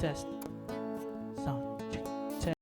Test. Sound check. Test.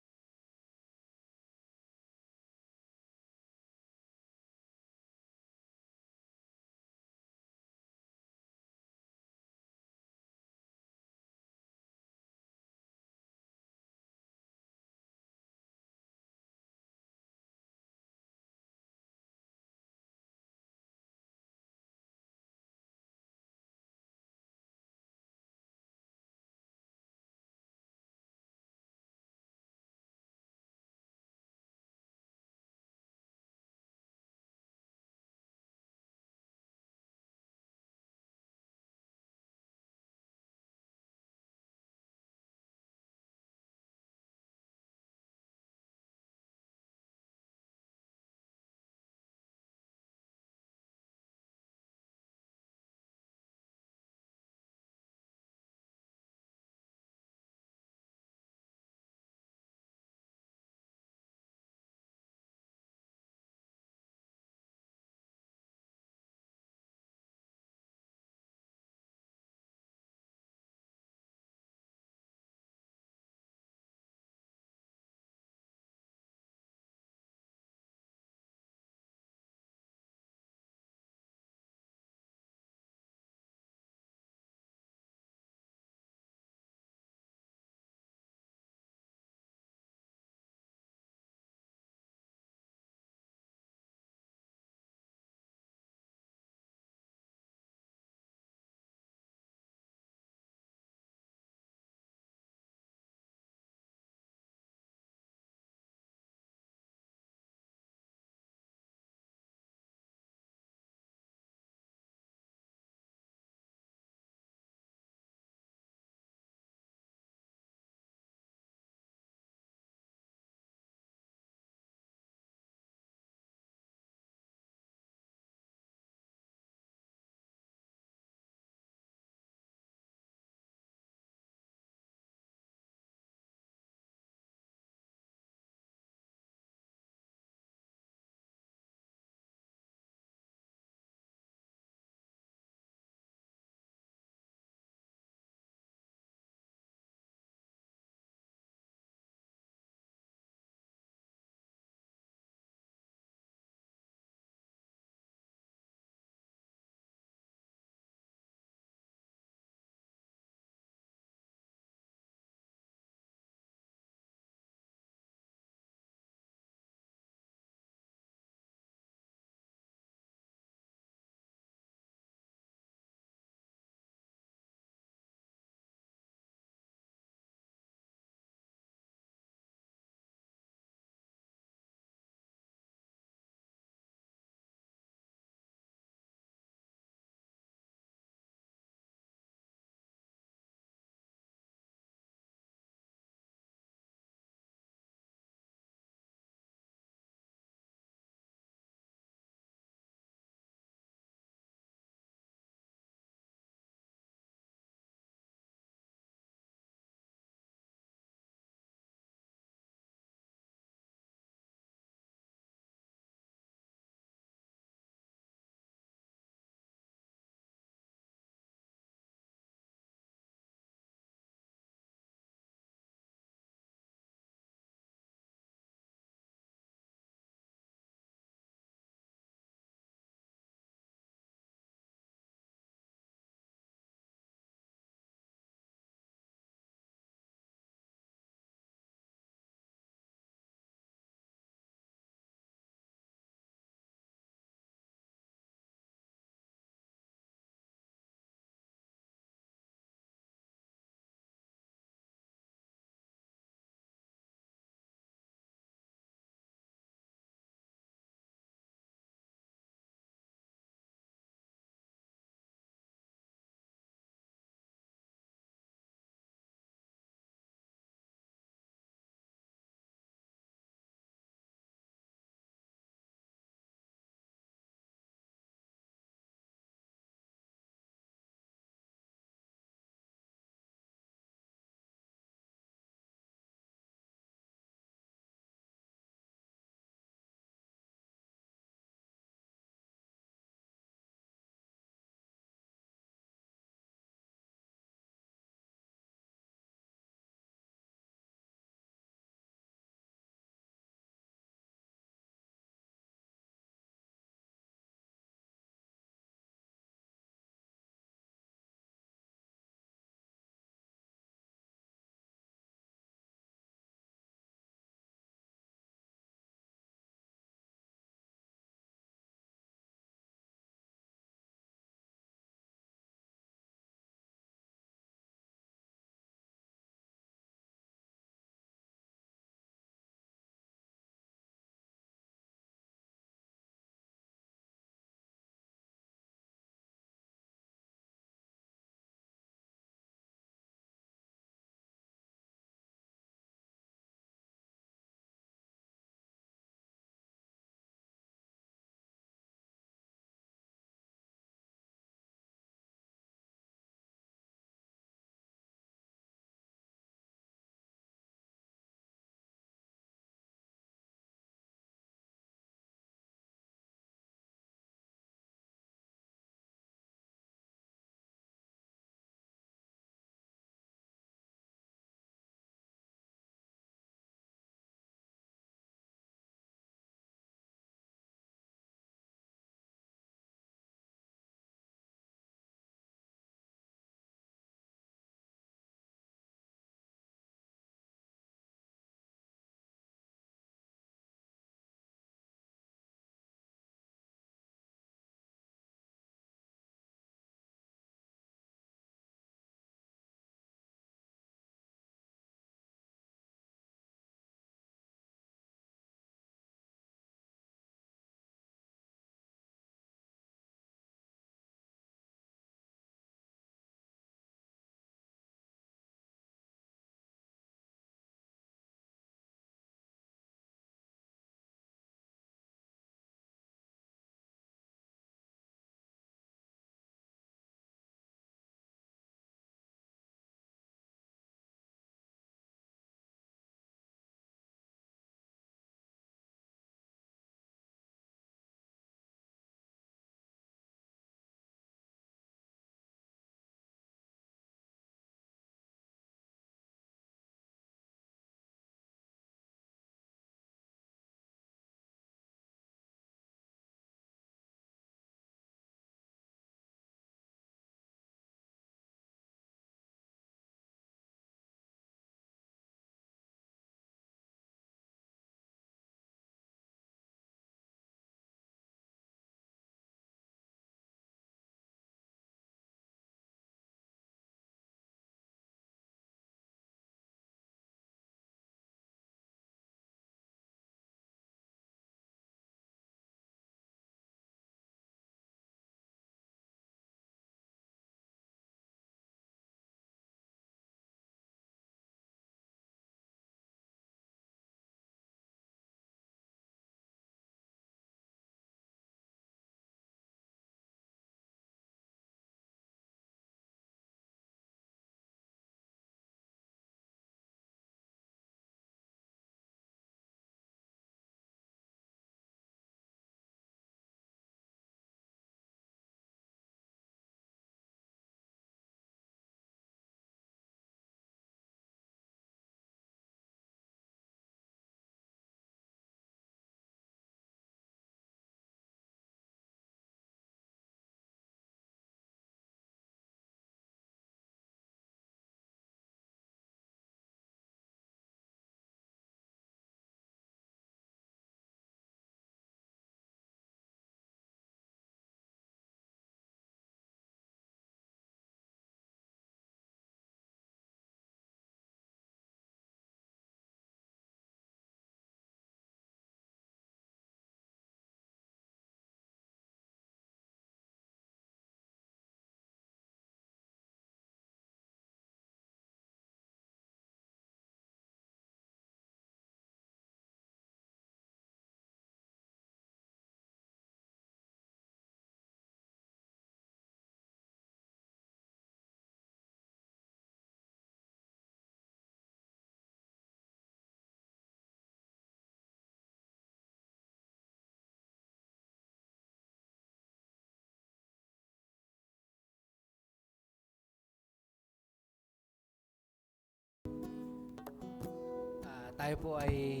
Tayo po ay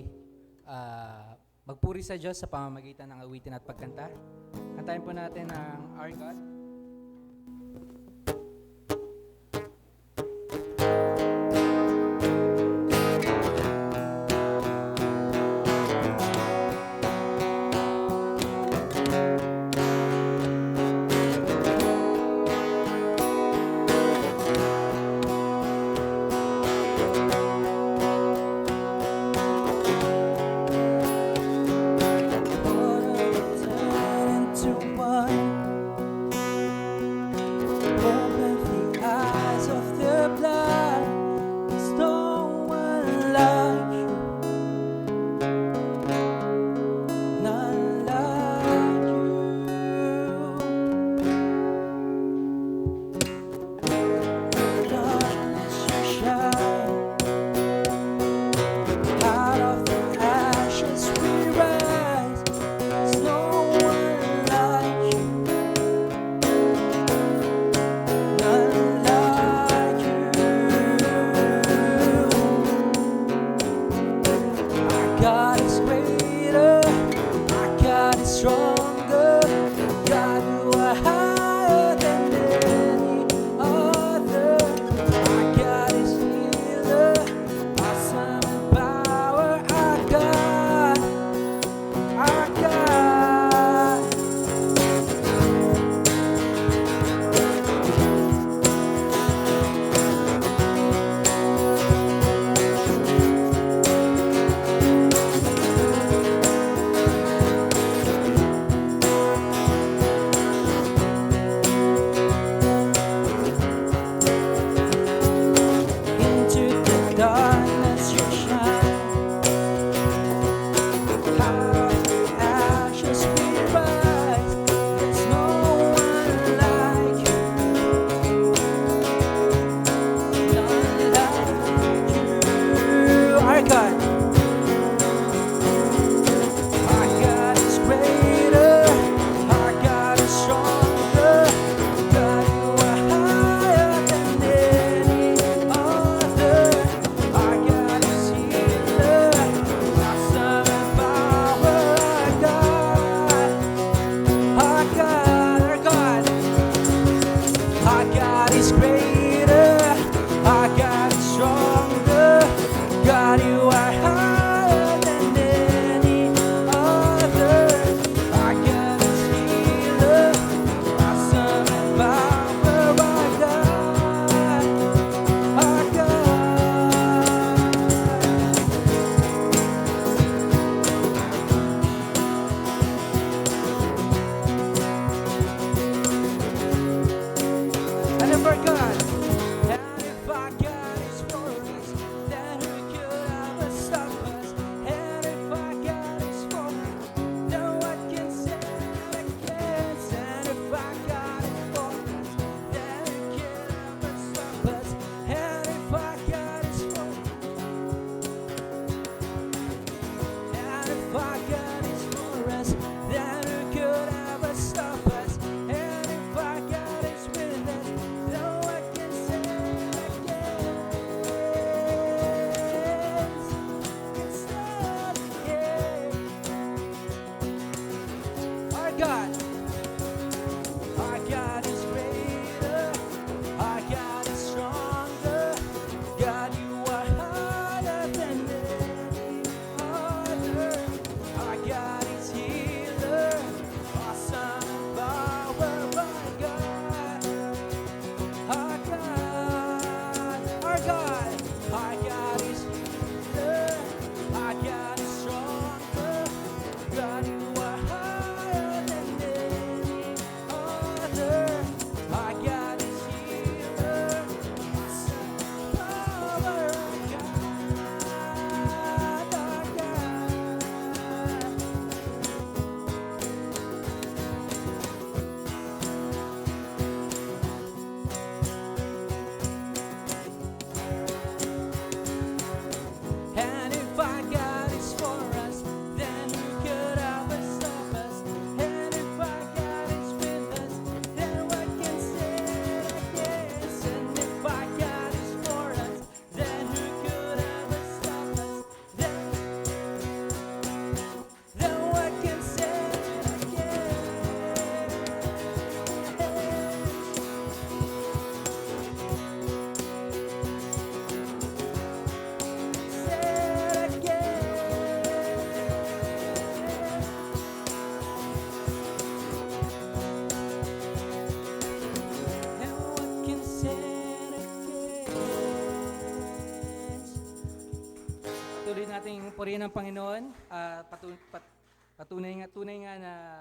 magpuri sa Diyos sa pamamagitan ng awitin at pagkanta. Kantahin po natin ang Our God. God is greater, our God is stronger, God you are higher than any other. Our God is healer, awesome in power, our God, our God. Into the darkness you shine, out of the ashes we rise. There's no one like you, none like you. Our God. Our God is greater, our God is stronger, God you are higher than any other. Our God is healer, awesome in power, our God, our God, our God. Our God is greater, our God is stronger, God you are higher than any other. Our God is healer, awesome in power, our God, our God. And of our God. purihin ang Panginoon. Tunay nga na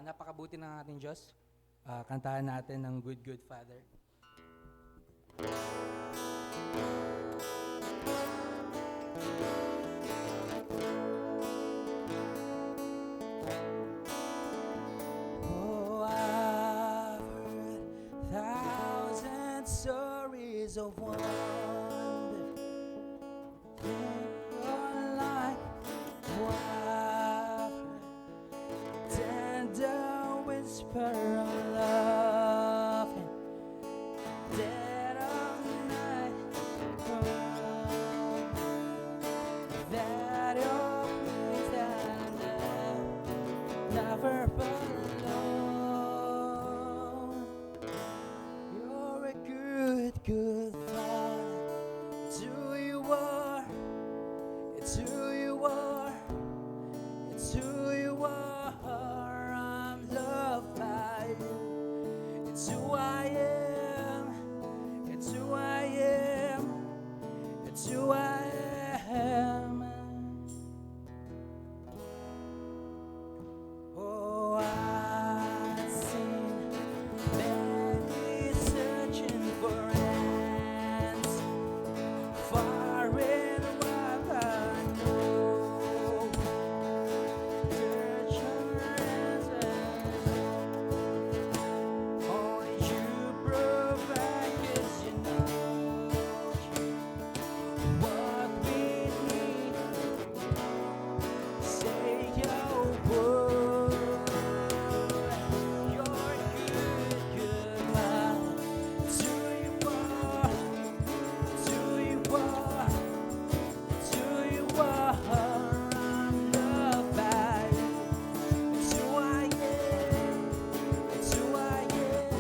napakabuti ng ating Diyos. Kantahan natin ng Good Good Father. Oh, I've heard thousand stories of wonder. Like what tender whisper of love and dead of night that your peace and love never alone. You're a good, good Father. It's who you are. It's who you are. It's who you are. I'm loved by you. It's who I am. It's who I am. It's who I am. Oh, I've seen many searching for answers, far and wide I know. Search your answers. Only you provide, 'cause you know what we need. Say your word. You're good, good Father. It's who you are. It's who you are. It's who you are. I'm loved by you. It's who I am. It's who I am.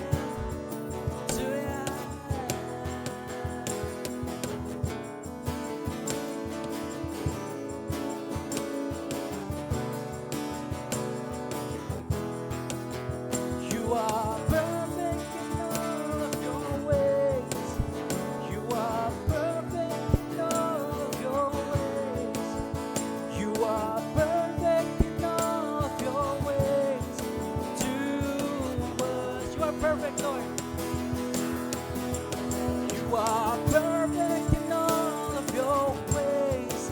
It's who I am. You are perfect in all of your ways. You are perfect in all of your ways. You are perfect in all of your ways to us. You are perfect, Lord. You are perfect in all of your ways.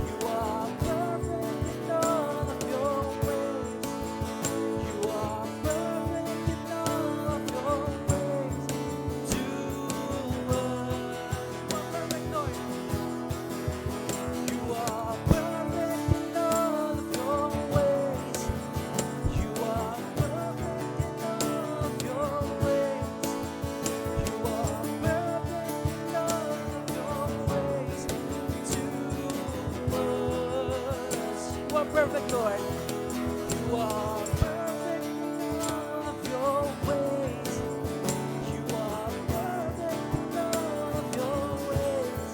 You are perfect in all of your ways. You are perfect in all of your ways to us. You are perfect, Lord. You are perfect in all of your ways. You are perfect in all of your ways. You are perfect in all of your ways to us. You are perfect, Lord. You are perfect in all of your ways. You are perfect in all of your ways.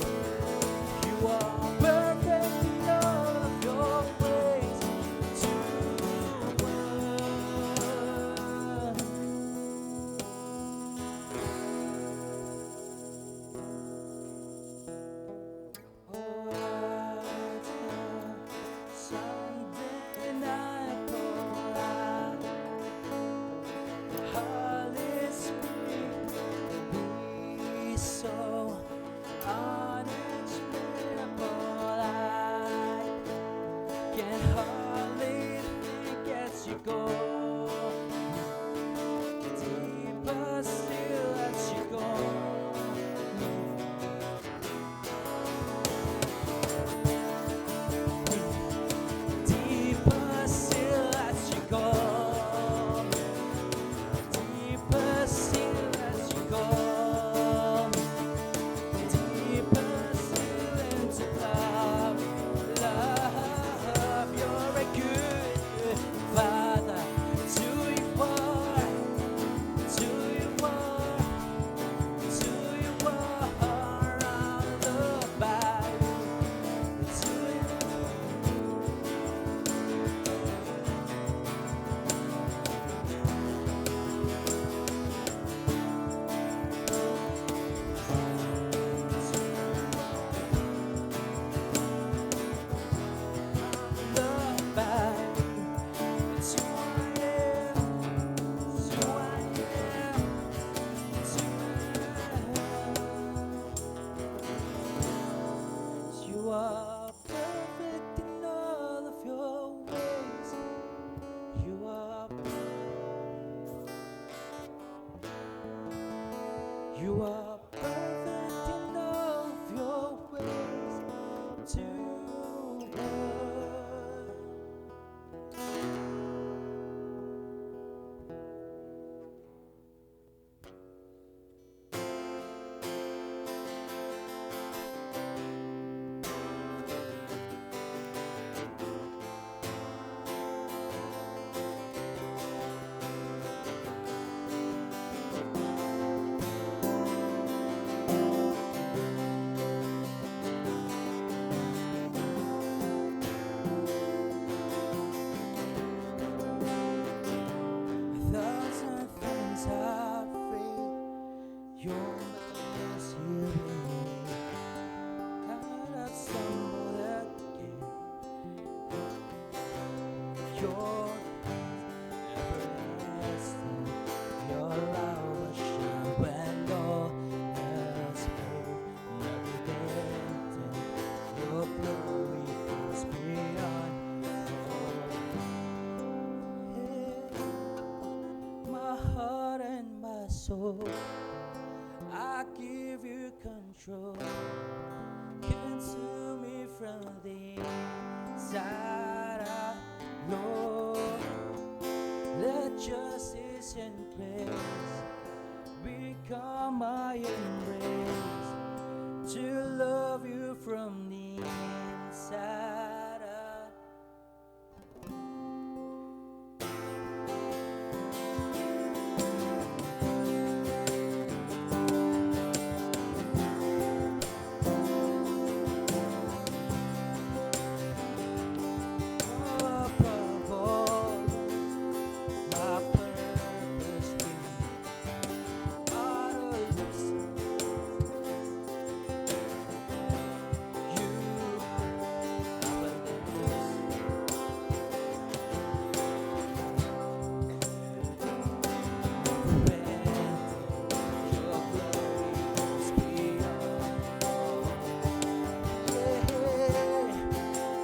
You are perfect in all of your ways to us. Oh, Sunday You are perfect in all of your ways to us. 1,000 things have failed. Your love is healing. Cannot stumble again. Your everlasting. Your love will shine when all else fails. Never ending. Your glory goes beyond my heart and my soul. I give you control. Consume me from the inside out, Lord. Let justice and grace become my embrace. To love you from the inside out. Above all, my purpose being out of this. You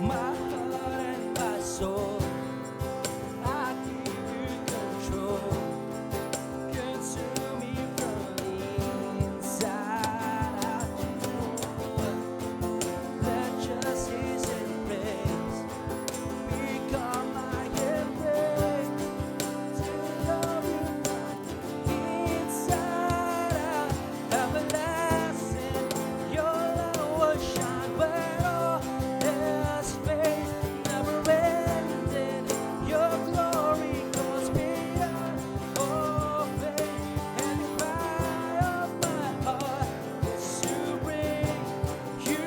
my heart and my soul, I give you control. Consume me from the inside out. Let justice and praise become my embrace. To love you from the inside out. Everlasting, your love will shine when all else fades. Never ending, your glory goes beyond all faith. And the cry of my heart is to bring you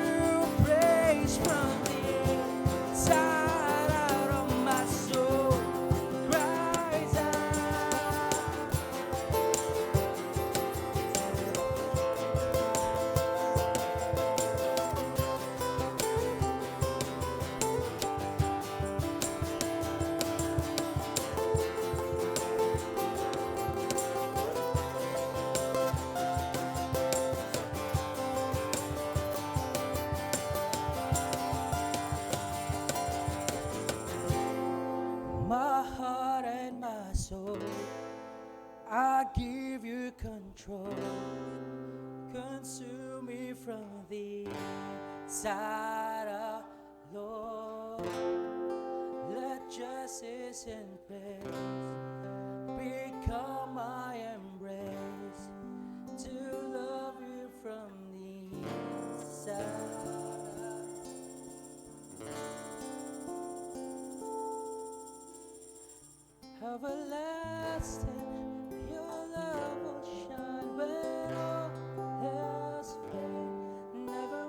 praise from the inside out of my soul. Cries out. My heart and my soul, I give you control. Consume me from the inside out, Lord. Let justice and praise become my embrace. To love you from the inside out. Everlasting, your love will shine when all else fades. Never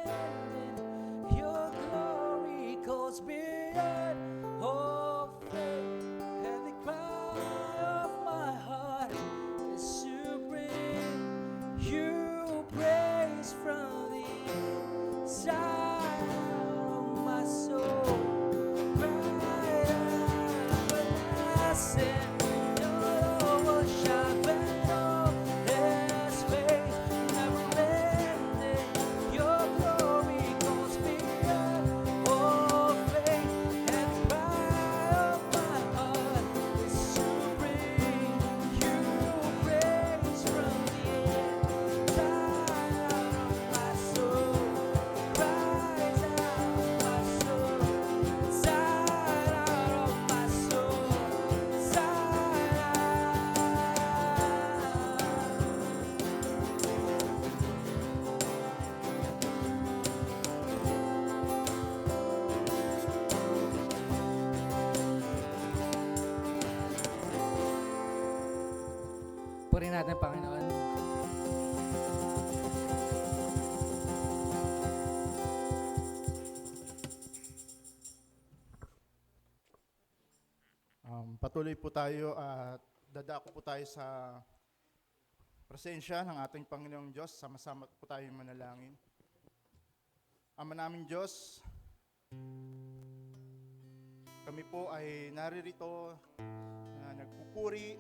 ending, your glory goes beyond all faith. And the Panginoon. Patuloy po tayo at dadako po tayo sa presensya ng ating Panginoong Diyos. Sama-sama po tayo manalangin. Ama naming Diyos, kami po ay naririto na nagpupuri,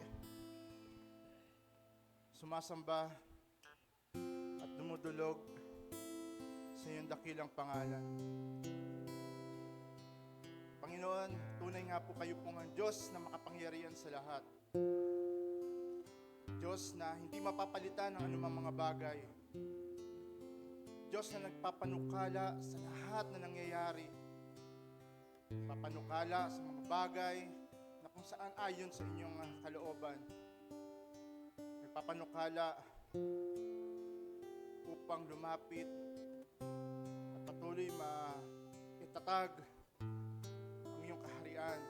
sumasamba at dumudulog sa iyong dakilang pangalan. Panginoon, tunay nga po kayo pong ang Diyos na makapangyarihan sa lahat. Diyos na hindi mapapalitan ng anumang mga bagay. Diyos na nagpapanukala sa lahat na nangyayari. Papanukala sa mga bagay na kung saan ayon sa inyong kalooban. Nagpapanukala upang lumapit at patuloy maitatag ang iyong kaharian.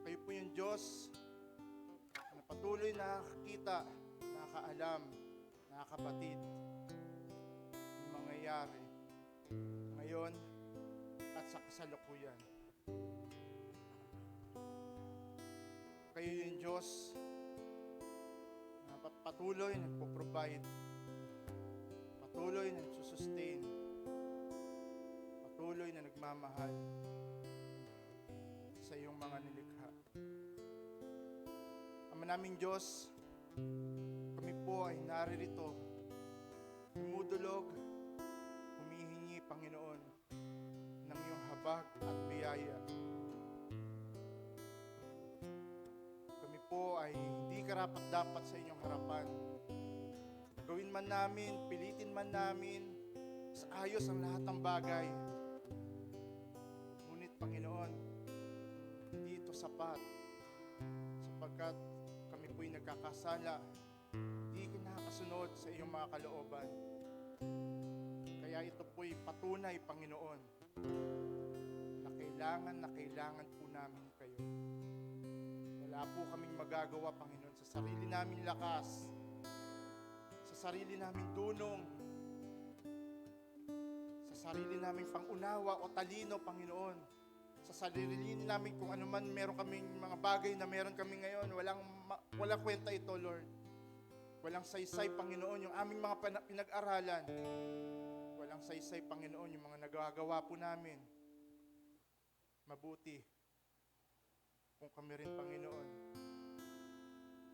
Kayo po yung Diyos na patuloy nakakita, nakakaalam, nakakabatid ng mangyayari ngayon at sa kasalukuyan. Kayo yung Diyos na patuloy nagpo-provide, patuloy na nagsusustain, patuloy na nagmamahal sa iyong mga nilikha. Ama naming Diyos, kami po ay naririto, dumudulog, humihingi, Panginoon, ng iyong habag at biyaya. Kami po ay hindi karapat-dapat sa inyong harapan. Gawin man namin, pilitin man namin, sa ayos ang lahat ng bagay. Ngunit, Panginoon, hindi ito sapat sapagkat kami po'y nagkakasala, hindi nakakasunod sa iyong mga kalooban. Kaya ito po'y patunay, Panginoon, na kailangan po namin kayo. Wala po kaming magagawa, Panginoon, sa sarili naming lakas, sa sarili naming dunong, sa sarili naming pangunawa o talino, Panginoon, sa sarili namin kung ano man meron kaming mga bagay na meron kami ngayon, walang kwenta ito, Lord. Walang saysay, Panginoon, yung aming mga pinag-aralan. Walang saysay, Panginoon, yung mga nagagawa po namin. Mabuti kung kami rin, Panginoon,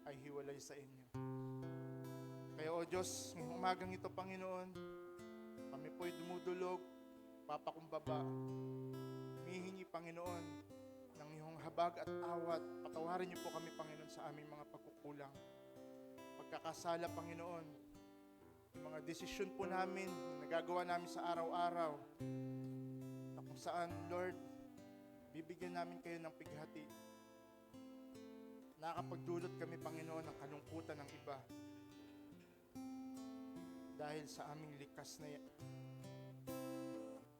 ay hiwalay sa inyo. Kaya, O Diyos, ngayong umagang ito, Panginoon, kami po'y dumudulog, papakumbaba, humihingi, Panginoon, ng iyong habag at awat. Patawarin niyo po kami, Panginoon, sa aming mga pagkukulang. Pagkakasala, Panginoon, yung mga desisyon po namin, nagagawa namin sa araw-araw, na kung saan, Lord, bibigyan namin kayo ng pighati. Nakakapagdulot kami, Panginoon, ng kalungkutan ng iba. Dahil sa aming likas na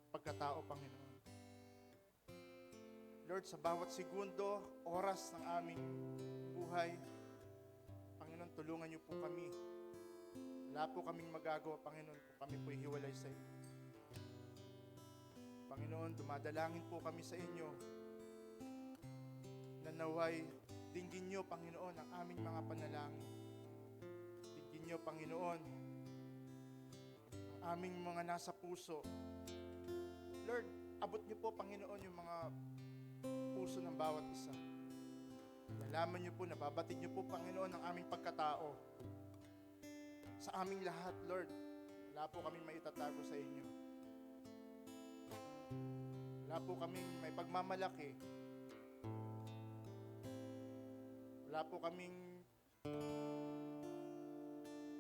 pagkatao, Panginoon. Lord, sa bawat segundo, oras ng aming buhay, Panginoon, tulungan niyo po kami. Wala po kaming magagawa, Panginoon, kung kami po'y hiwalay sa iyo. Panginoon, dumadalangin po kami sa inyo na naway dinggin niyo, Panginoon, ang aming mga panalangin. Dinggin niyo, Panginoon, ang aming mga nasa puso. Lord, abot niyo po, Panginoon, yung mga puso ng bawat isa. Nalaman niyo po, nababatid niyo po, Panginoon, ang aming pagkatao. Sa aming lahat, Lord, wala po kaming maitatago sa inyo. Wala po kaming may pagmamalaki. Wala po kaming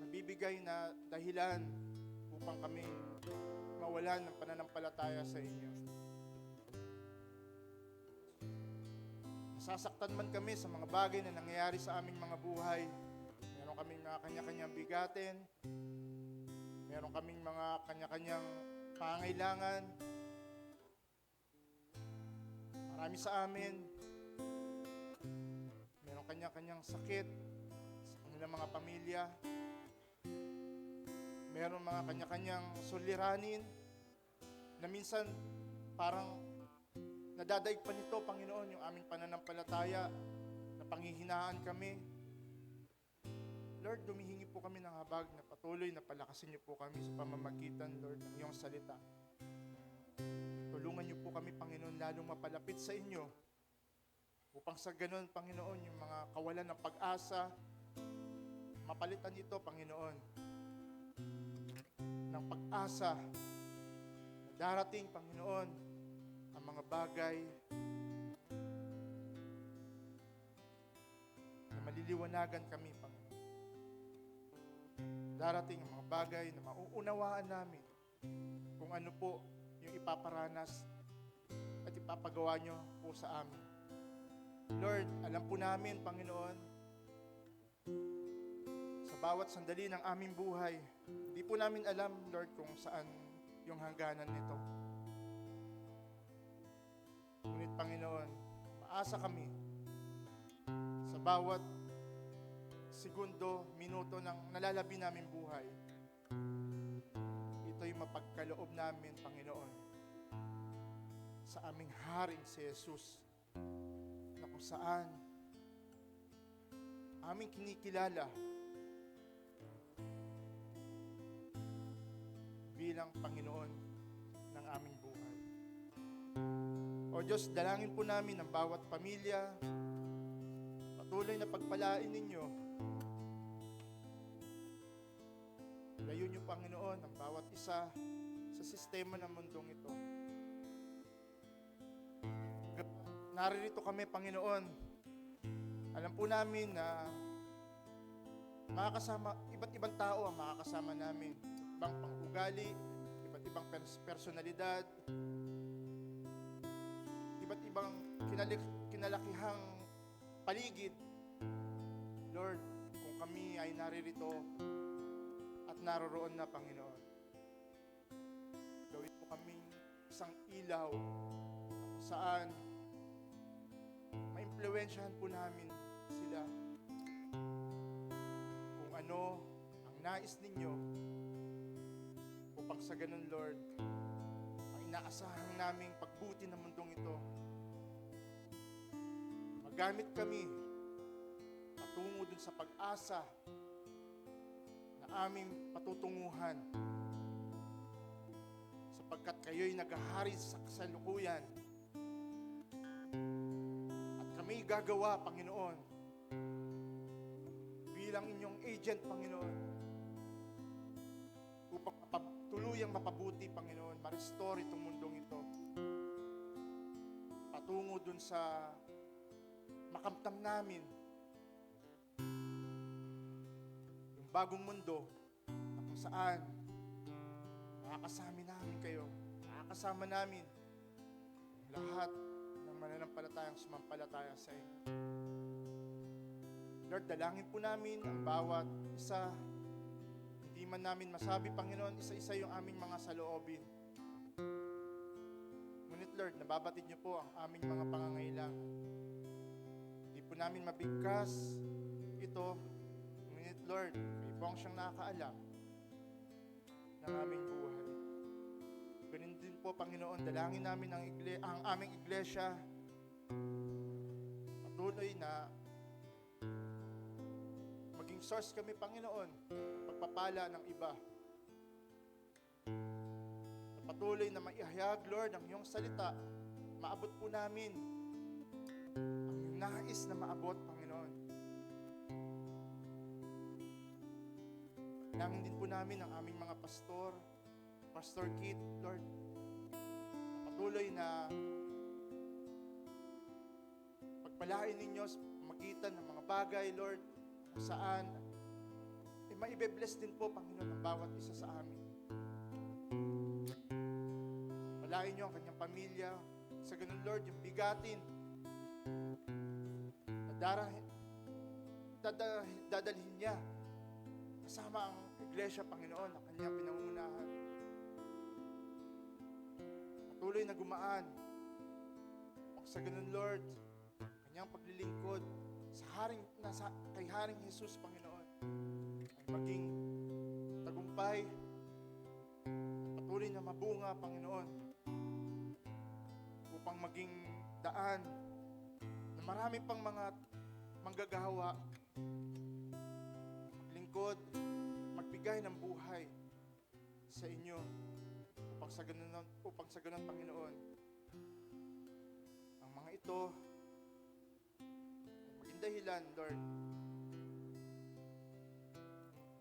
nabibigay na dahilan upang kami mawalan ng pananampalataya sa inyo. Nasasaktan man kami sa mga bagay na nangyayari sa aming mga buhay. Meron kaming mga kanya-kanyang bigatin. Meron kaming mga kanya-kanyang pangailangan. Marami sa amin. Meron kanya-kanyang sakit. pamilya. Meron mga kanya-kanyang suliranin na minsan parang nadadaig pa nito, Panginoon, yung aming pananampalataya, na panghihinaan kami. Lord, dumihingi po kami ng habag na patuloy na palakasin niyo po kami sa pamamagitan, Lord, ng iyong salita. Tulungan niyo po kami, Panginoon, lalong mapalapit sa inyo upang sa ganun, Panginoon, yung mga kawalan ng pag-asa, mapalitan nito, Panginoon, ng pag-asa na darating, Panginoon, ang mga bagay na maliliwanagan kami, Panginoon. Darating ang mga bagay na mauunawaan namin kung ano po yung ipaparanas at ipapagawa nyo po sa amin. Lord, alam po namin, Panginoon, sa bawat sandali ng aming buhay, hindi po namin alam, Lord, kung saan yung hangganan nito. Ngunit, Panginoon, maasa kami sa bawat segundo, minuto ng nalalabi namin buhay. Ito'y mapagkaloob namin, Panginoon, sa aming Haring si Jesus, na kung saan aming kinikilala bilang Panginoon ng aming buhay. O Diyos, dalangin po namin ang bawat pamilya, patuloy na pagpalain ninyo. Layo niyo, Panginoon, ang bawat isa sa sistema ng mundong ito. Naririto kami, Panginoon. Alam po namin na iba't ibang tao ang makakasama namin. Ibang pang-ugali, iba't ibang personalidad, iba't ibang kinalakihang paligid. Lord, kung kami ay naririto at naroroon na, Panginoon, gawin mo kaming isang ilaw kung saan maimpluwensyahan po namin sila kung ano ang nais ninyo upang sa ganun, Lord, ang inaasahan naming pagbuti ng mundong ito, magamit kami patungo dun sa pag-asa na aming patutunguhan, sapagkat kayo'y naghahari sa kasalukuyan at kami gagawa, Panginoon, bilang inyong agent, Panginoon, upang tuluyang mapabuti, Panginoon, ma-restore itong mundong ito patungo dun sa makamtam namin yung bagong mundo na kung saan makakasama namin kayo, makakasama namin lahat ng mananampalatayang sumampalataya sa inyo. Lord, dalangin po namin ang bawat isa. Hindi man namin masabi, Panginoon, isa-isa yung aming mga saloobin. Ngunit, Lord, nababatid niyo po ang aming mga pangangailangan. Hindi po namin mabigkas ito. Ngunit, Lord, kayo po ang siyang nakakaalam ng aming buhay. Ganun din po, Panginoon, dalangin namin ang aming iglesia patuloy na maging source kami, Panginoon, pagpapala ng iba. Patuloy na maihayag, Lord, ang iyong salita, maabot po namin ang iyong nais na maabot, Panginoon. Dalangin din po namin ang aming mga pastor, Pastor Kit, Lord, patuloy na pagpalain ninyo sa magitan ng mga bagay, Lord, kung saan maibe-bless din po, Panginoon, ang bawat isa sa amin. Palain niyo ang kanyang pamilya. Sa ganun, Lord, yung bigatin na dadalhin niya kasama ang iglesia, Panginoon, na kanyang pinangungunahan. Patuloy na gumaan. Sa ganun, Lord, kanyang paglilingkod kay Haring Jesus, Panginoon, ay maging tagumpay, patuloy na mabunga, Panginoon, upang maging daan na marami pang mga manggagawa, maglingkod, magbigay ng buhay sa inyo upang sa ganun, Panginoon, ang mga ito ay maging dahilan, Lord,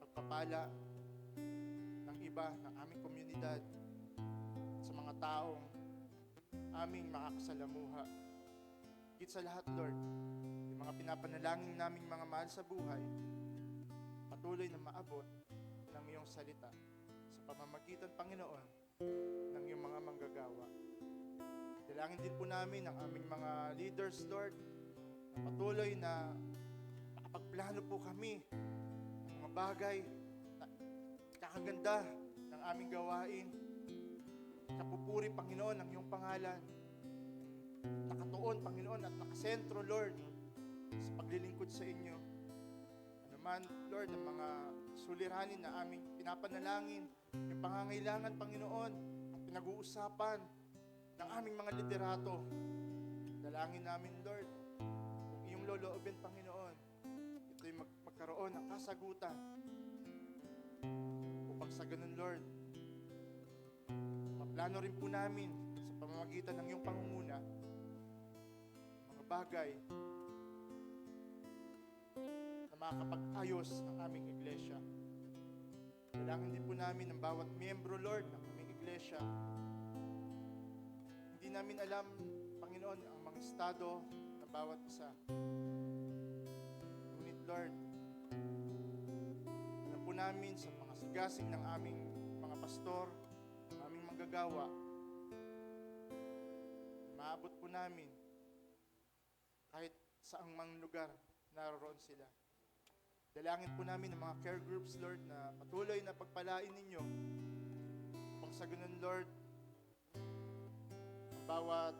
pagpapala ng iba, ng aming komunidad, sa mga taong aming makakasalamuha. Higit sa lahat, Lord, yung mga pinapanalangin naming mga mahal sa buhay, patuloy na maabot ng iyong salita sa pamamagitan, Panginoon, ng iyong mga manggagawa. Dalangin din po namin ang aming mga leaders, Lord, na patuloy na makapagplano po kami ng mga bagay na kakaganda ng aming gawain. Kapupuri, Panginoon, ang iyong pangalan. Nakatuon, Panginoon, at nakasentro, Lord, sa paglilingkod sa inyo. Ano man, Lord, ang mga suliranin na aming pinapanalangin, yung pangangailangan, Panginoon, ang pinag-uusapan ng aming mga liderato. Dalangin namin, Lord, kung iyong loloobin, Panginoon, ito'y magkaroon ng kasagutan upang sa ganun, Lord, maplano rin po namin sa pamamagitan ng iyong pangunguna mga bagay na makakapag-ayos ng aming iglesia. Dalangin din po namin ang bawat miyembro, Lord, ng aming iglesia. Hindi namin alam, Panginoon, ang mga estado ng bawat isa. Ngunit, Lord, alam po namin sa mga sigasig ng aming mga pastor, ng aming manggagawa, maabot po namin kahit saang mang lugar naroon sila. Dalangin po namin ang mga care groups, Lord, na patuloy na pagpalain ninyo upang sa ganun, Lord, ang bawat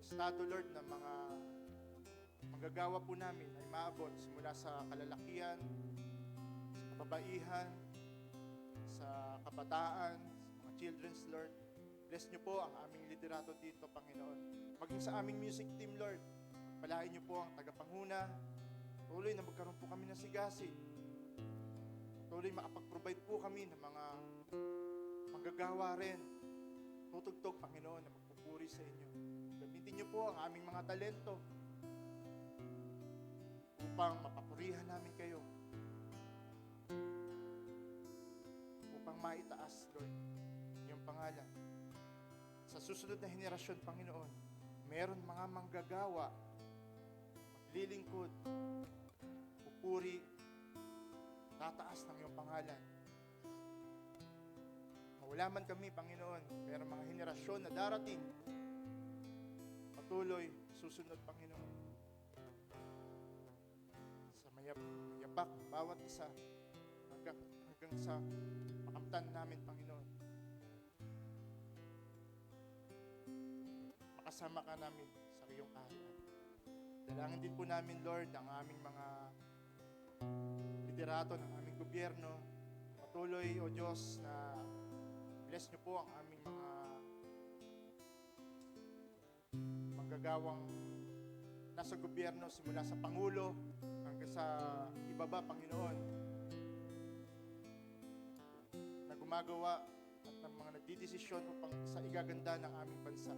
estado, Lord, ng mga manggagawa po namin ay maabot simula sa kalalakihan, sa kababaihan, sa kabataan, sa mga children's, Lord. Bless niyo po ang aming liderato dito, Panginoon. Maging sa aming music team, Lord, palain niyo po ang tagapanguna. Tuloy na magkaroon po kami ng sigasig. Tuloy makapag-provide po kami ng mga manggagawa rin. Tutugtog, Panginoon, na magpupuri sa inyo. Gamitin niyo po ang aming mga talento upang mapapurihan namin kayo. Upang maitaas, Lord, iyong pangalan. Sa susunod na henerasyon, Panginoon, meron mga manggagawa, maglilingkod, pupuri, tataas ng iyong pangalan. Mawala man kami, Panginoon, meron mga henerasyon na darating, patuloy, susunod, Panginoon. Sa mayabak, bawat isa, hanggang sa makamtan namin, Panginoon. Makasama ka namin sa iyong kaharian. Dalangin din po namin, Lord, ang aming mga liderato ng aming gobyerno. Patuloy, O Diyos, na bless niyo po ang aming mga manggagawang nasa gobyerno, simula sa Pangulo hanggang sa ibaba, Panginoon, na gumagawa at ng mga nagdidesisyon upang sa igaganda ng aming bansa.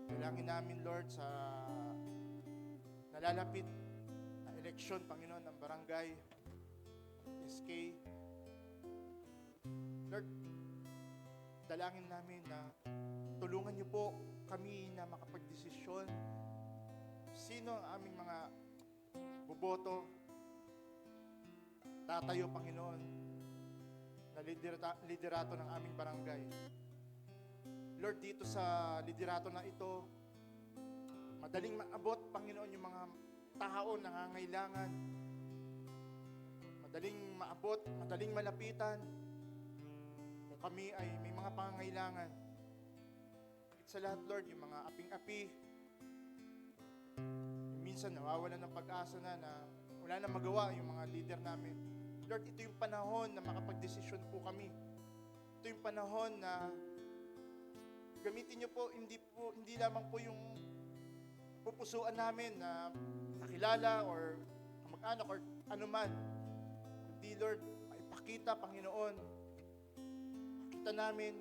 Dalangin namin, Lord, sa nalalapit na eleksyon, Panginoon, ng barangay, SK. Lord, dalangin namin na tulungan niyo po kami na makapagdesisyon sino ang aming mga boboto, tatayo, Panginoon, na liderato ng aming barangay. Lord, dito sa liderato na ito, madaling maabot, Panginoon, yung mga tao nangangailangan. Madaling maabot, madaling malapitan. Kung kami ay may mga pangangailangan. Higit sa lahat, Lord, yung mga aping-api, minsan nawawalan ng pag-asa na wala na magawa yung mga leader namin. Lord, ito yung panahon na makapag-desisyon po kami. Ito yung panahon na gamitin niyo po, hindi lamang po yung pupusuan namin na kakilala or kamag-anak or anuman. Kundi Lord, maipakita, Panginoon, makita namin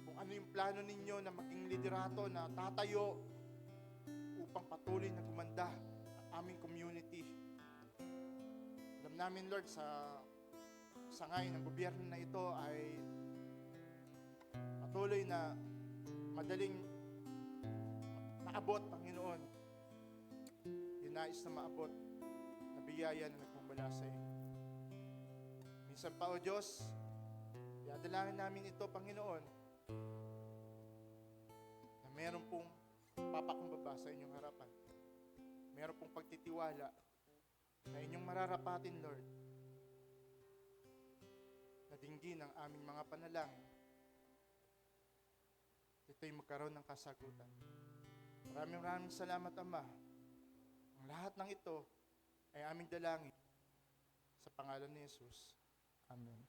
kung ano yung plano ninyo na maging liderato na tatayo upang patuloy na gumanda ang aming community. Alam namin, Lord, sa ngayon ng gobyerno na ito ay patuloy na madaling maabot, Panginoon. Yung nais na maabot na biyaya na nagmumula sa iyo. Minsan pa, O Diyos, iadalangin namin ito, Panginoon, na meron pong papakumbaba sa inyong harapan. Meron pong pagtitiwala na inyong mararapatin, Lord, na dinggin ang aming mga panalangin. Ito'y magkaroon ng kasagutan. Maraming salamat, Ama. Ang lahat ng ito ay aming dalangin sa pangalan ni Jesus. Amen.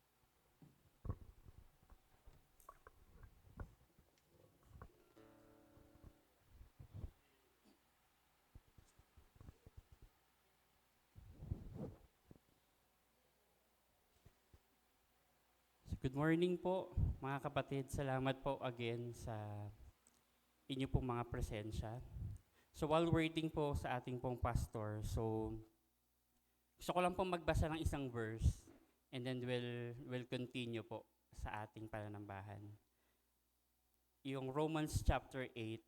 Good morning po, mga kapatid. Salamat po again sa inyo pong mga presensya. So while waiting po sa ating pong pastor, so gusto ko lang po magbasa ng isang verse and then we'll continue po sa ating pananambahan. Yung Romans chapter 8,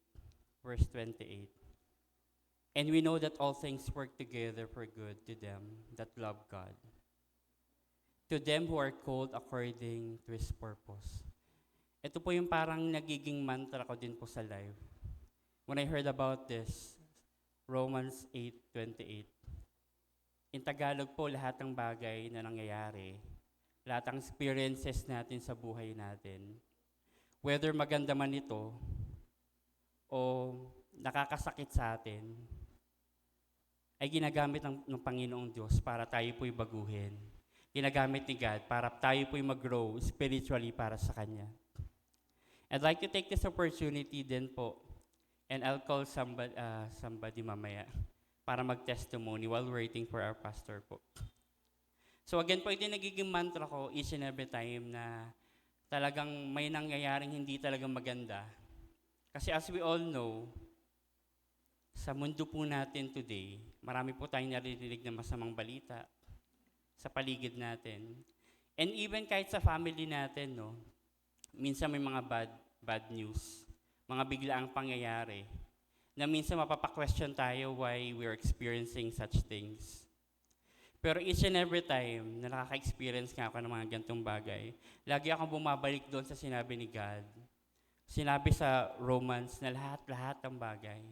verse 28. And we know that all things work together for good to them that love God, to them who are called according to His purpose. Ito po yung parang nagiging mantra ko din po sa life. When I heard about this, Romans 8:28. In Tagalog po, lahat ng bagay na nangyayari, lahat ng experiences natin sa buhay natin, whether maganda man ito o nakakasakit sa atin, ay ginagamit ng Panginoong Diyos para tayo po'y baguhin. Ginagamit ni God para tayo po'y mag-grow spiritually para sa Kanya. I'd like to take this opportunity din po, and I'll call somebody mamaya para mag-testimony while waiting for our pastor po. So again po, ito yung nagiging mantra ko each and every time na talagang may nangyayaring hindi talagang maganda. Kasi as we all know, sa mundo po natin today, marami po tayong naririnig na masamang balita sa paligid natin. And even kahit sa family natin, no, minsan may mga bad news, mga biglaang pangyayari, na minsan mapapa-question tayo why we're experiencing such things. Pero each and every time na nakaka-experience nga ako ng mga ganitong bagay, lagi akong bumabalik doon sa sinabi ni God. Sinabi sa Romans na lahat-lahat ng bagay,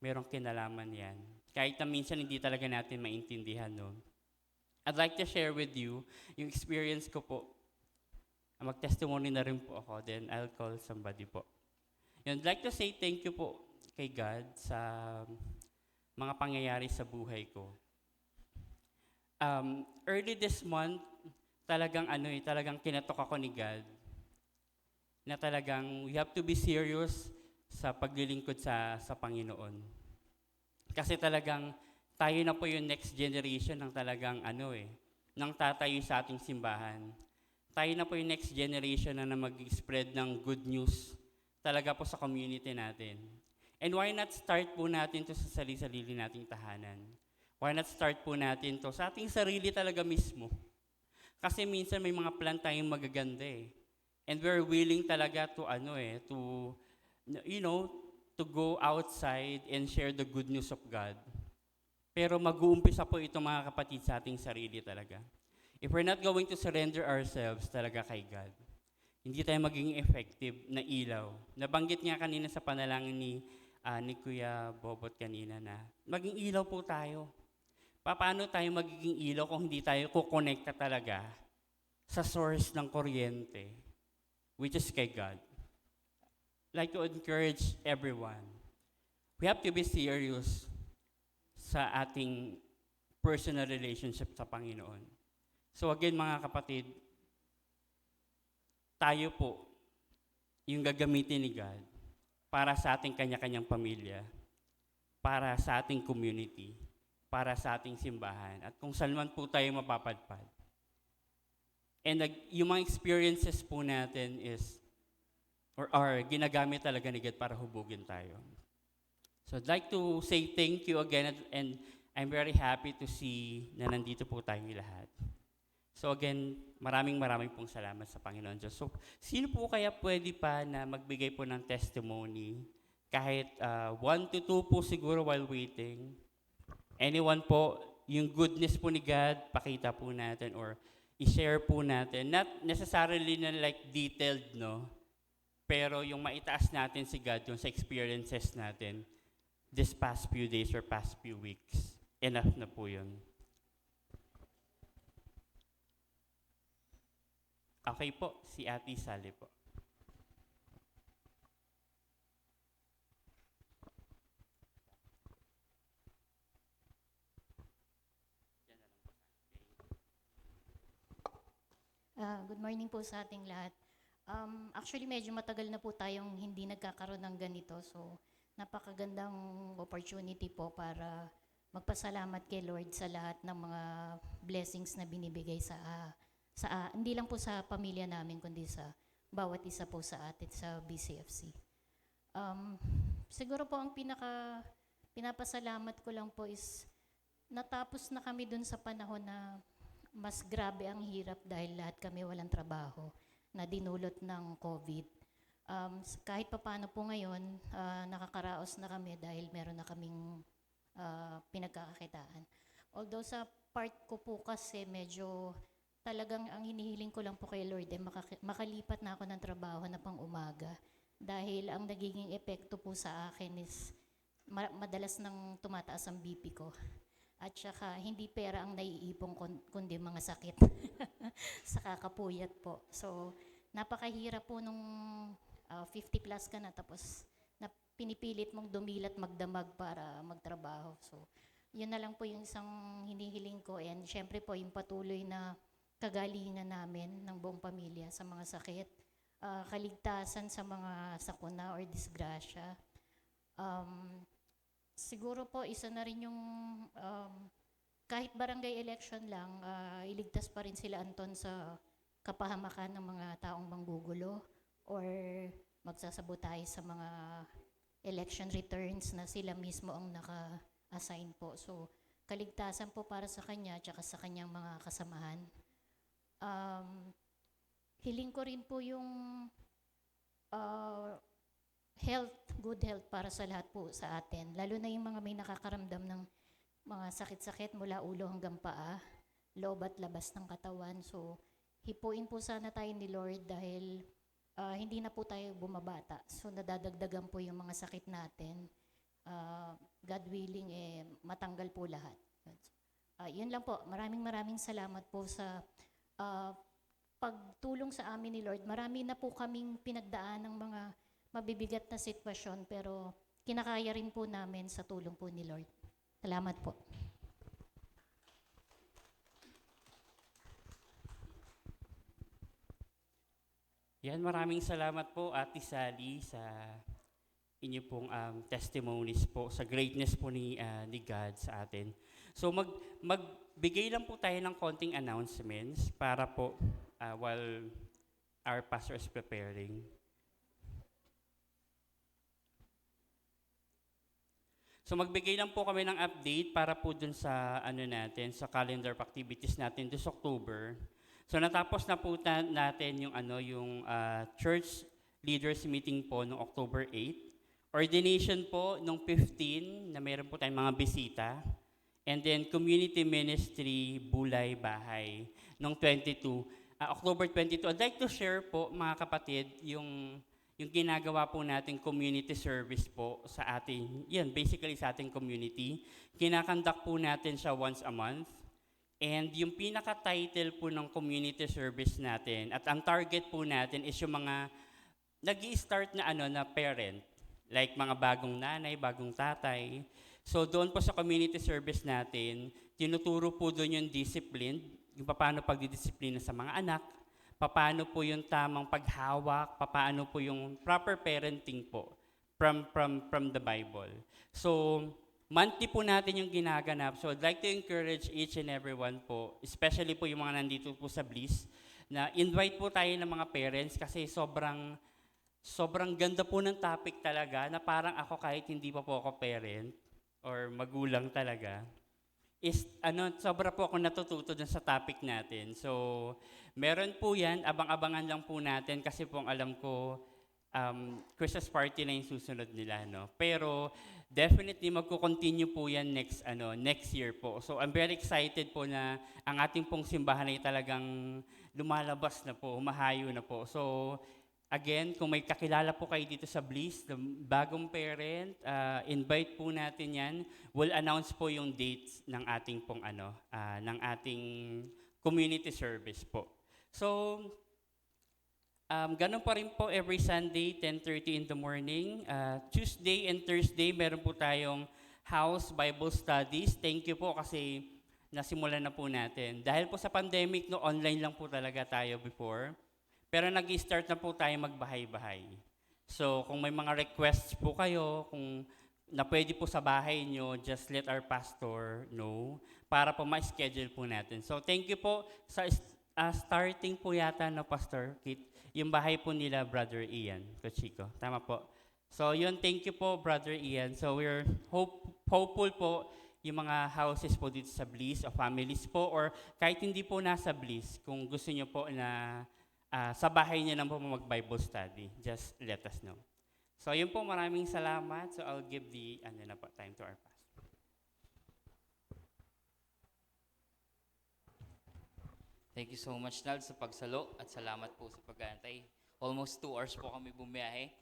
merong kinalaman yan. Kahit na minsan hindi talaga natin maintindihan, no. I'd like to share with you yung experience ko po. Mag-testimony na rin po ako, then I'll call somebody po. I'd like to say thank you po kay God sa mga pangyayari sa buhay ko. Early this month, talagang kinatok ako ni God na talagang we have to be serious sa paglilingkod sa Panginoon. Kasi talagang tayo na po yung next generation ng talagang nang tatayo sa ating simbahan. Tayo na po yung next generation na mag-spread ng good news talaga po sa community natin. And why not start po natin to sa sarili nating tahanan? Why not start po natin to sa ating sarili talaga mismo? Kasi minsan may mga plan tayong magaganda eh. And we're willing talaga to to go outside and share the good news of God. Pero mag-uumpisa po ito mga kapatid sa ating sarili talaga. If we're not going to surrender ourselves talaga kay God, hindi tayo magiging effective na ilaw. Nabanggit nga kanina sa panalangin ni Kuya Bobot kanina na maging ilaw po tayo. Paano tayo magiging ilaw kung hindi tayo kukonekta talaga sa source ng kuryente, which is kay God? I'd like to encourage everyone. we have to be serious sa ating personal relationship sa Panginoon. So again, mga kapatid, tayo po yung gagamitin ni God para sa ating kanya-kanyang pamilya, para sa ating community, para sa ating simbahan, at kung saan man po tayo mapapadpad. And yung mga experiences po natin are ginagamit talaga ni God para hubugin tayo. So I'd like to say thank you again, and I'm very happy to see na nandito po tayong lahat. So again, maraming pong salamat sa Panginoon Diyos. So sino po kaya pwede pa na magbigay po ng testimony? Kahit 1 to 2 po siguro while waiting. Anyone po, yung goodness po ni God, pakita po natin or i-share po natin. Not necessarily na like detailed, no? Pero yung maitaas natin si God, yung sa experiences natin, this past few days or past few weeks, enough na po yun. Okay po, si Ate Sally po. Good morning po sa ating lahat. Actually, medyo matagal na po tayong hindi nagkakaroon ng ganito. So, napakagandang opportunity po para magpasalamat kay Lord sa lahat ng mga blessings na binibigay hindi lang po sa pamilya namin, kundi sa bawat isa po sa atin sa BCFC. Siguro po ang pinapasalamat ko lang po is natapos na kami dun sa panahon na mas grabe ang hirap dahil lahat kami walang trabaho na dinulot ng COVID. Kahit papaano po ngayon, nakakaraos na kami dahil meron na kaming pinagkakakitaan. Although sa part ko po kasi medyo talagang ang hinihiling ko lang po kay Lord makalipat na ako ng trabaho na pang umaga. Dahil ang nagiging epekto po sa akin is madalas nang tumataas ang BP ko. At saka, hindi pera ang naiipon kundi mga sakit sa kakapuyat po. So, napakahirap po nung 50 plus ka na tapos pinipilit mong dumilat magdamag para magtrabaho. So, yun na lang po yung isang hinihiling ko. And syempre po, yung patuloy na kagalingan namin ng buong pamilya sa mga sakit, kaligtasan sa mga sakuna or disgrasya. Siguro po, isa na rin yung kahit barangay election lang, iligtas pa rin sila Anton sa kapahamakan ng mga taong manggugulo or magsasabotay sa mga election returns na sila mismo ang naka-assign po. So, kaligtasan po para sa kanya at sa kanyang mga kasamahan. Hiling ko rin po yung good health para sa lahat po sa atin. Lalo na yung mga may nakakaramdam ng mga sakit-sakit mula ulo hanggang paa, loob at labas ng katawan. So, hipuin po sana tayo ni Lord dahil hindi na po tayo bumabata. So, nadadagdagan po yung mga sakit natin. God willing, matanggal po lahat. Yun lang po. Maraming salamat po sa pagtulong sa amin ni Lord. Marami na po kaming pinagdaan ng mga mabibigat na sitwasyon, pero kinakaya rin po namin sa tulong po ni Lord. Salamat po. Yan, maraming salamat po, Ate Sally, sa inyo pong testimonies po, sa greatness po ni God sa atin. So magbigay lang po tayo ng konting announcements para po while our pastor is preparing. So magbigay lang po kami ng update para po dun sa natin, sa calendar of activities natin this October. So natapos na po natin yung church leaders meeting po noong October 8. Ordination po noong 15 na meron po tayong mga bisita. And then community ministry Bulay Bahay noong 22. October 22. I'd like to share po mga kapatid yung ginagawa po nating community service po sa ating, basically sa ating community. Kinakandak po natin siya once a month. And yung pinaka-title po ng community service natin, at ang target po natin is yung mga nag-i-start na parent. like mga bagong nanay, bagong tatay. So doon po sa community service natin, tinuturo po doon yung discipline, yung paano pagdidisiplina sa mga anak, paano po yung tamang paghawak, paano po yung proper parenting po from the Bible. So monthly po natin yung ginaganap. So I'd like to encourage each and everyone po, especially po yung mga nandito po sa Bliss, na invite po tayo ng mga parents kasi sobrang ganda po ng topic talaga na parang ako kahit hindi pa po ako parent or magulang talaga, is sobra po ako natututo dun sa topic natin. So, meron po yan, abang-abangan lang po natin kasi po ang alam ko, Christmas party na yung susunod nila, no? Pero, definitely magko-continue po yan next year po. So, I'm very excited po na ang ating pong simbahan ay talagang lumalabas na po, humahayo na po. So, again, kung may kakilala po kayo dito sa Bliss, the bagong parent, invite po natin yan. We'll announce po yung dates ng ating pong ng ating community service po. So, ganun pa rin po every Sunday, 10:30 in the morning. Tuesday and Thursday, meron po tayong house Bible studies. Thank you po kasi nasimulan na po natin. Dahil po sa pandemic, online lang po talaga tayo before. Pero nag-start na po tayo magbahay-bahay. So, kung may mga requests po kayo, kung na pwede po sa bahay nyo, just let our pastor know para po ma-schedule po natin. So, thank you po sa starting po yata na Pastor Kit, yung bahay po nila, Brother Ian Cochico. Tama po. So, yun, thank you po, Brother Ian. So, we're hopeful po yung mga houses po dito sa Bliss o families po or kahit hindi po nasa Bliss, kung gusto nyo po na sa bahay niyo lang po mag-Bible study. Just let us know. So, yun po, maraming salamat. So, I'll give the time to our pastor. Thank you so much, Nald, sa pagsalo at salamat po sa pag-aantay. Almost 2 hours po kami bumiyahe.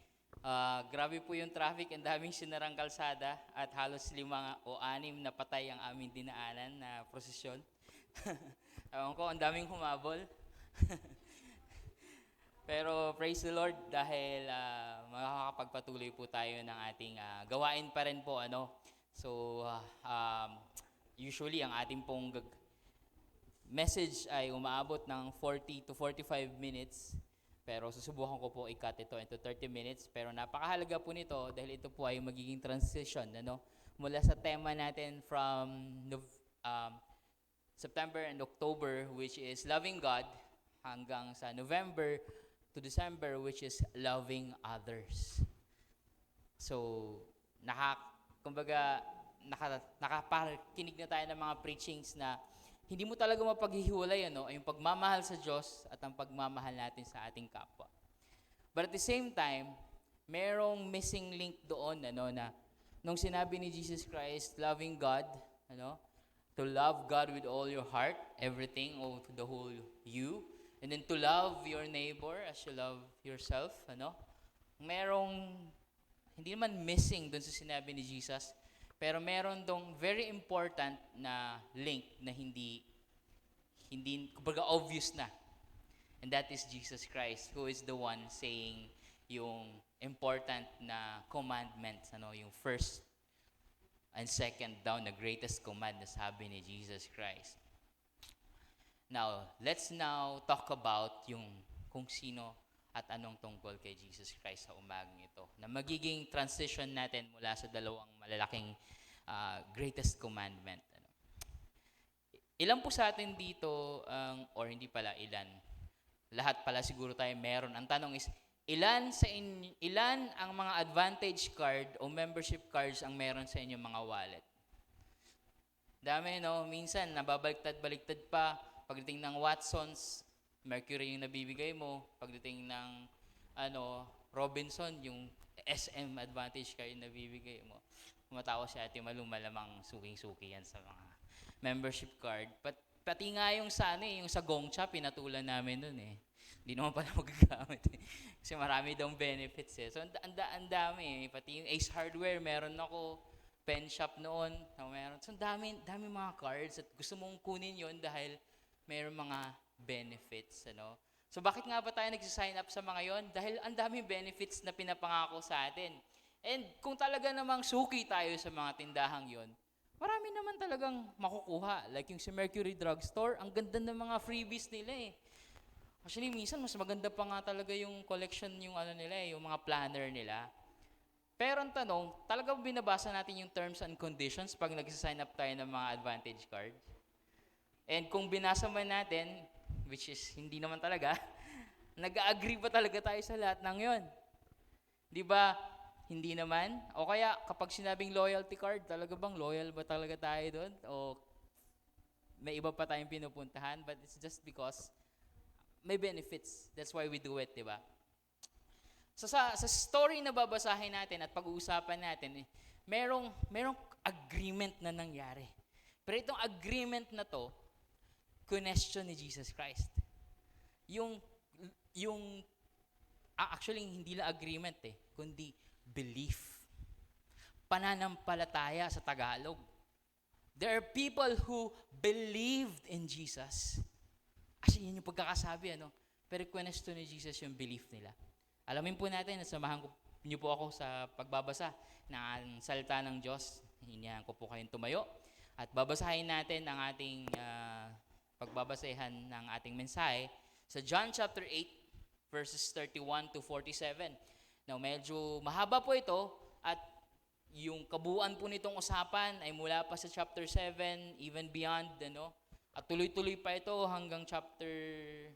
Grabe po yung traffic, ang daming sinarang kalsada at halos 5 o 6 na patay ang aming dinaanan na prosesyon. Ewan ko, ang daming humabol. Pero praise the Lord dahil makakapagpatuloy po tayo ng ating gawain pa rin po. So, usually ang ating pong message ay umaabot ng 40 to 45 minutes. Pero susubukan ko po i-cut ito into 30 minutes. Pero napakahalaga po nito dahil ito po ay magiging transition mula sa tema natin from September and October, which is loving God, hanggang sa November to December, which is loving others. So, nakapakinig na tayo ng mga preachings na hindi mo talaga mapaghihiwalay yung pagmamahal sa Diyos at ang pagmamahal natin sa ating kapwa. But at the same time, merong missing link doon na nung sinabi ni Jesus Christ, loving God, to love God with all your heart, everything, to the whole you, and then to love your neighbor as you love yourself, merong, hindi naman missing dun sa sinabi ni Jesus, pero meron dong very important na link na hindi kumbaga obvious na. And that is Jesus Christ, who is the one saying yung important na commandments, yung first and second down, the greatest command na sabi ni Jesus Christ. Now, let's now talk about yung kung sino at anong tungkol kay Jesus Christ sa umagang ito. Na magiging transition natin mula sa dalawang malalaking greatest commandment. Ilan po sa atin dito, or hindi pala ilan, lahat pala siguro tayo meron. Ang tanong is, ilan ang mga advantage card o membership cards ang meron sa inyong mga wallet? Dami, minsan nababaliktad-baliktad pa. Pagdating ng Watsons, Mercury yung nabibigay mo. Pagdating ng Robinson, yung SM Advantage card yung nabibigay mo. Kumatawa si Ate Malu, malamang suking-suki yan sa mga membership card. Pati nga yung yung sa Gongcha, pinatulan namin dun eh. Hindi naman pala magagamit eh. Kasi marami daw benefits eh. So, ang dami eh. Pati yung Ace Hardware, meron ako. Pen shop noon, meron. So, dami mga cards at gusto mong kunin yon dahil mayroong mga benefits, So, bakit nga ba tayo nagsisign up sa mga yon? Dahil ang daming benefits na pinapangako sa atin. And kung talaga namang suki tayo sa mga tindahang yon, marami naman talagang makukuha. Like yung si Mercury Drugstore, ang ganda ng mga freebies nila eh. Actually, minsan mas maganda pa nga talaga yung collection, yung ano nila eh, yung mga planner nila. Pero ang tanong, talaga binabasa natin yung terms and conditions pag nag-sign up tayo ng mga Advantage card? And kung binasa man natin, which is hindi naman talaga, nag-agree ba talaga tayo sa lahat ng yon? Di ba? Hindi naman. O kaya kapag sinabing loyalty card, talaga bang loyal ba talaga tayo doon? O may iba pa tayong pinupuntahan? But it's just because may benefits. That's why we do it, di ba? So sa story na babasahin natin at pag-uusapan natin, merong agreement na nangyari. Pero itong agreement na to, question ni Jesus Christ. Actually, hindi lang agreement kundi belief. Pananampalataya sa Tagalog. There are people who believed in Jesus. Actually, yun yung pagkakasabi, Pero question ni Jesus yung belief nila. Alamin po natin, nasamahan niyo po ako sa pagbabasa ng salita ng Diyos. Hinihan ko po kayong tumayo. At babasahin natin ang ating pagbabasehan ng ating mensahe sa John chapter 8, verses 31 to 47. Now, medyo mahaba po ito at yung kabuuan po nitong usapan ay mula pa sa chapter 7, even beyond, At tuloy-tuloy pa ito hanggang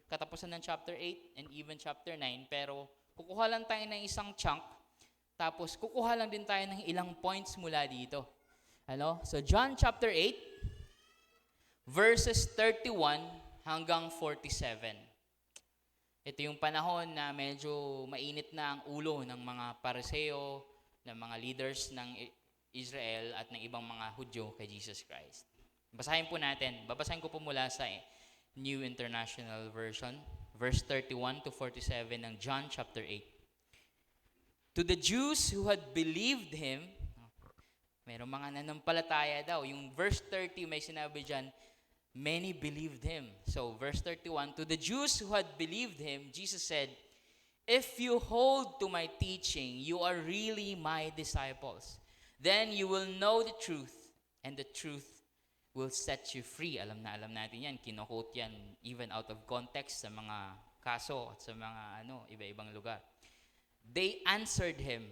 katapusan ng chapter 8 and even chapter 9. Pero kukuha lang tayo ng isang chunk, tapos kukuha lang din tayo ng ilang points mula dito. So John chapter 8, verses 31 hanggang 47. Ito yung panahon na medyo mainit na ang ulo ng mga Pariseo, ng mga leaders ng Israel at ng ibang mga Hudyo kay Jesus Christ. Basahin po natin. Babasahin ko po mula sa New International Version, verse 31 to 47 ng John chapter 8. To the Jews who had believed him, merong mga nanampalataya daw. Yung verse 30 may sinabi dyan, many believed him. So verse 31, to the Jews who had believed him, Jesus said, if you hold to my teaching, you are really my disciples. Then you will know the truth, and the truth will set you free. Alam natin yan. Kino-quote yan even out of context sa mga kaso at sa mga iba-ibang lugar. They answered him,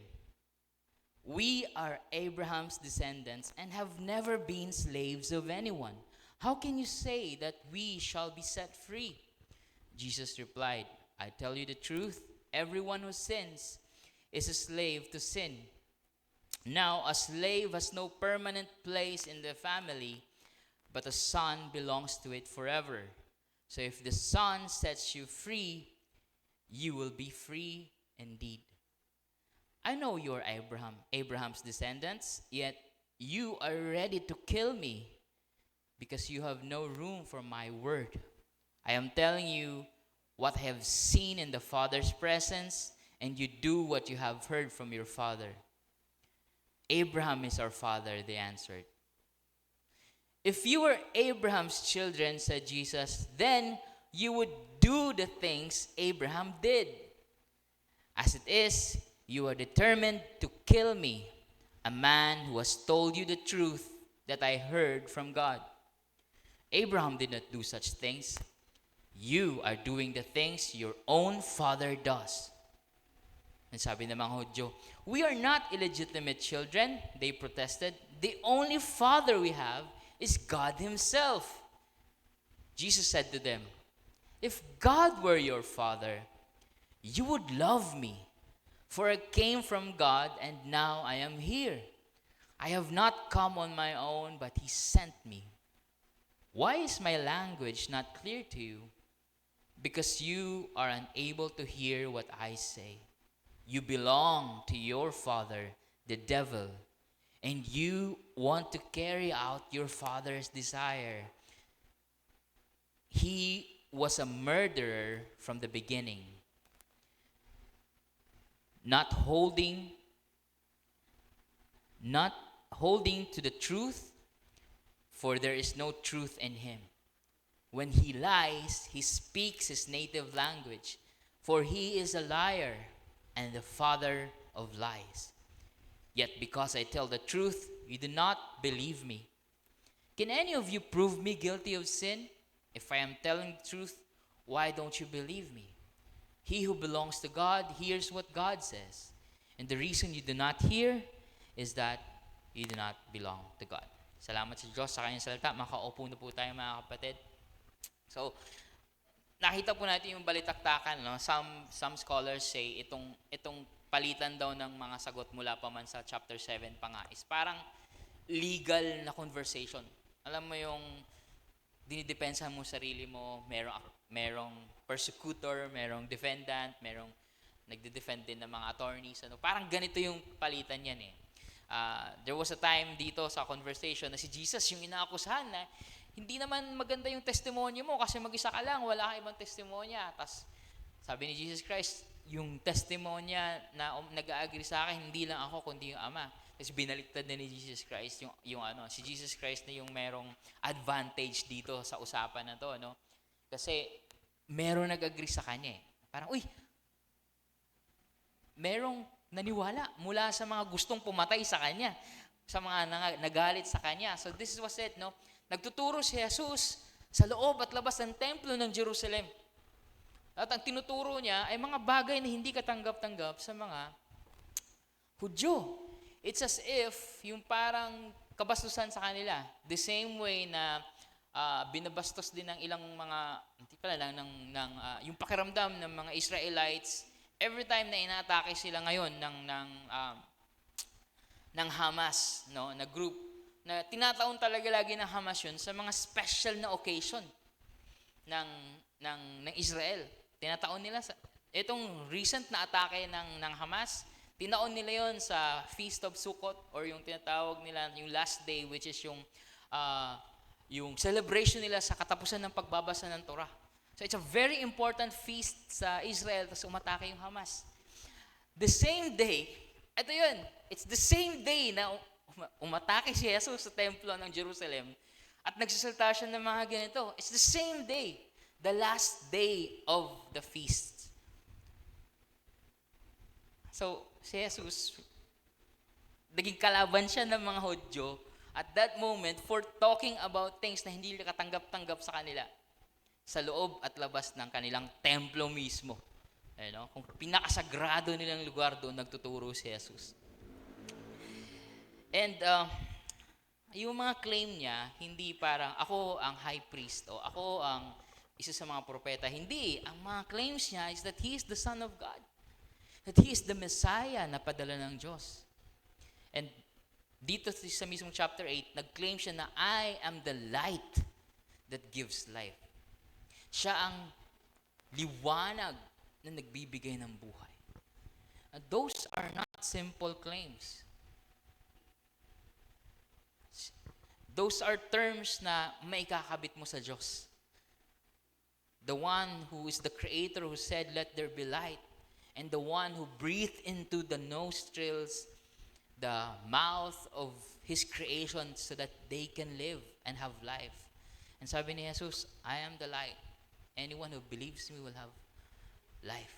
we are Abraham's descendants and have never been slaves of anyone. How can you say that we shall be set free? Jesus replied, I tell you the truth, everyone who sins is a slave to sin. Now, a slave has no permanent place in the family, but a son belongs to it forever. So if the Son sets you free, you will be free indeed. I know you are Abraham's descendants, yet you are ready to kill me because you have no room for my word. I am telling you what I have seen in the Father's presence, and you do what you have heard from your father. Abraham is our father, they answered. If you were Abraham's children, said Jesus, then you would do the things Abraham did. As it is, you are determined to kill me, a man who has told you the truth that I heard from God. Abraham did not do such things. You are doing the things your own father does. And sabi ng mga Hudyo, we are not illegitimate children, they protested. The only father we have is God himself. Jesus said to them, if God were your father, you would love me, for I came from God and now I am here. I have not come on my own, but he sent me. Why is my language not clear to you? Because you are unable to hear what I say. You belong to your father, the devil, and you want to carry out your father's desire. He was a murderer from the beginning, not holding to the truth, for there is no truth in him. When he lies, he speaks his native language, for he is a liar and the father of lies. Yet because I tell the truth, you do not believe me. Can any of you prove me guilty of sin? If I am telling the truth, why don't you believe me? He who belongs to God hears what God says. And the reason you do not hear is that you do not belong to God. Salamat sa Diyos sa kanyang salita. Makaupo na po tayo mga kapatid. So, nakita po natin yung balitaktakan. No? Some scholars say itong palitan daw ng mga sagot mula pa man sa chapter 7 pa nga is parang legal na conversation. Alam mo yung dinidepensa mo sarili mo, merong persecutor, merong defendant, merong nagde-defend din ng mga attorneys. Ano, parang ganito yung palitan yan eh. There was a time dito sa conversation na si Jesus yung inaakusahan na hindi naman maganda yung testimonya mo kasi mag-isa ka lang, wala kang ibang testimonya. Tapos sabi ni Jesus Christ, yung testimonya na nag-agree sa akin, hindi lang ako kundi yung Ama. Kasi binaliktad na ni Jesus Christ si Jesus Christ na yung merong advantage dito sa usapan na to, no? Kasi merong nag-agree sa kanya eh. Parang, merong naniwala mula sa mga gustong pumatay sa kanya, sa mga nagalit sa kanya. So this was it, no? Nagtuturo si Jesus sa loob at labas ng templo ng Jerusalem. At ang tinuturo niya ay mga bagay na hindi katanggap-tanggap sa mga Hudyo. It's as if yung parang kabastusan sa kanila. The same way na binabastos din ng ilang mga, hindi pala lang, yung pakiramdam ng mga Israelites, every time na inaatake sila ngayon ng Hamas, no, na group, na tinataon talaga lagi ng Hamas yun sa mga special na occasion ng Israel. Tinataon nila itong recent na atake ng Hamas, tinaon nila yon sa Feast of Sukkot or yung tinatawag nila yung last day, which is yung celebration nila sa katapusan ng pagbabasa ng Torah. So it's a very important feast sa Israel, tapos umatake yung Hamas. The same day, ito yun, it's the same day na umatake si Jesus sa templo ng Jerusalem at nagsasalita siya ng mga ganito. It's the same day, the last day of the feast. So, si Jesus, naging kalaban siya ng mga Hudyo at that moment for talking about things na hindi katanggap-tanggap sa kanila sa loob at labas ng kanilang templo mismo. Kung pinakasagrado nilang lugar doon, nagtuturo si Jesus. And yung mga claim niya, hindi parang ako ang high priest o ako ang isa sa mga propeta. Hindi. Ang mga claims niya is that He is the Son of God. That He is the Messiah na padala ng Diyos. And dito sa mismong chapter 8, nag-claim siya na I am the light that gives life. Siya ang liwanag na nagbibigay ng buhay. And those are not simple claims. Those are terms na maikakabit mo sa Diyos. The one who is the creator who said, let there be light. And the one who breathed into the nostrils, the mouth of His creation so that they can live and have life. And sabi ni Jesus, I am the light. Anyone who believes me will have life.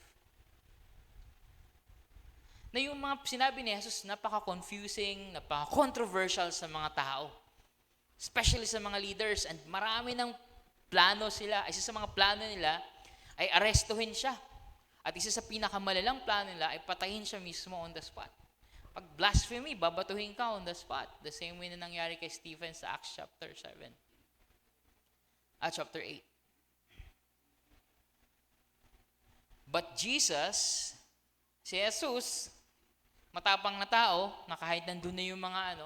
Na yung mga sinabi ni Jesus, napaka-confusing, napaka-controversial sa mga tao. Especially sa mga leaders, and marami ng plano sila. Isa sa mga plano nila ay arestuhin siya. At isa sa pinakamalalang plano nila ay patayin siya mismo on the spot. Pag blasphemy, babatuhin ka on the spot. The same way na nangyari kay Stephen sa Acts chapter 7. Chapter 8. But Jesus, si Jesus, matapang na tao, na kahit nandun na yung mga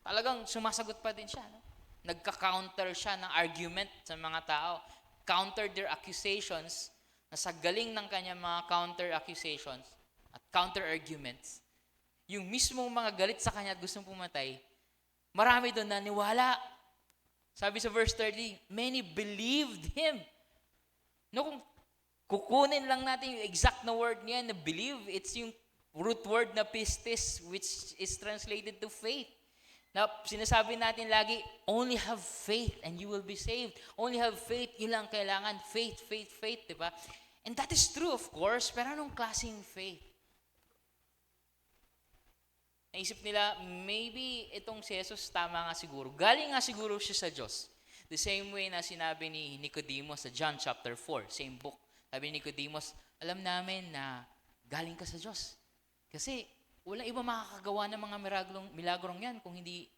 talagang sumasagot pa din siya. No? Nagka-counter siya ng argument sa mga tao. Counter their accusations na sa galing ng kanyang mga counter accusations at counter arguments. Yung mismong mga galit sa kanya at gustong pumatay, marami doon na niwala. Sabi sa verse 30, many believed Him. No, kung kukunin lang natin yung exact na word niya na believe, it's yung root word na pistis, which is translated to faith. Na sinasabi natin lagi, only have faith and you will be saved. Only have faith, yun lang kailangan. Faith, faith, faith, di ba? And that is true, of course, pero anong klaseng faith? naisip nila, maybe itong si Jesus tama nga siguro. Galing nga siguro siya sa Diyos. The same way na sinabi ni Nicodemus sa John chapter 4, same book. Sabi ni Nicodemus, alam namin na galing ka sa Diyos. Kasi wala iba makakagawa ng mga milagrong yan kung hindi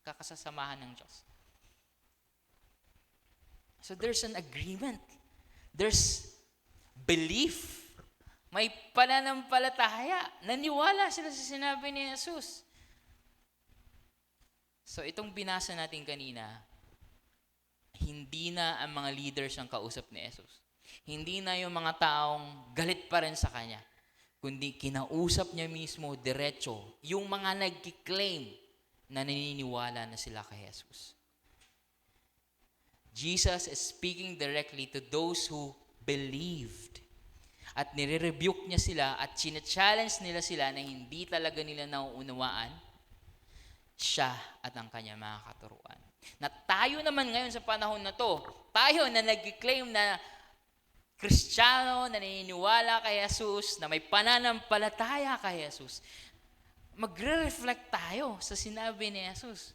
kakasasamahan ng Diyos. So there's an agreement. There's belief. May pananampalataya. Naniwala sila sa sinabi ni Jesus. So itong binasa natin kanina, hindi na ang mga leaders ang kausap ni Jesus. Hindi na yung mga taong galit pa rin sa Kanya. Kundi kinausap niya mismo diretso yung mga nagki-claim na naniniwala na sila kay Jesus. Jesus is speaking directly to those who believed. At nire-rebuke niya sila at chine-challenge nila sila na hindi talaga nila nauunawaan siya at ang kanya mga katuruan. Na tayo naman ngayon sa panahon na to, tayo na nag-claim na Kristiyano, na naniniwala kay Jesus, na may pananampalataya kay Jesus, magre-reflect tayo sa sinabi ni Jesus.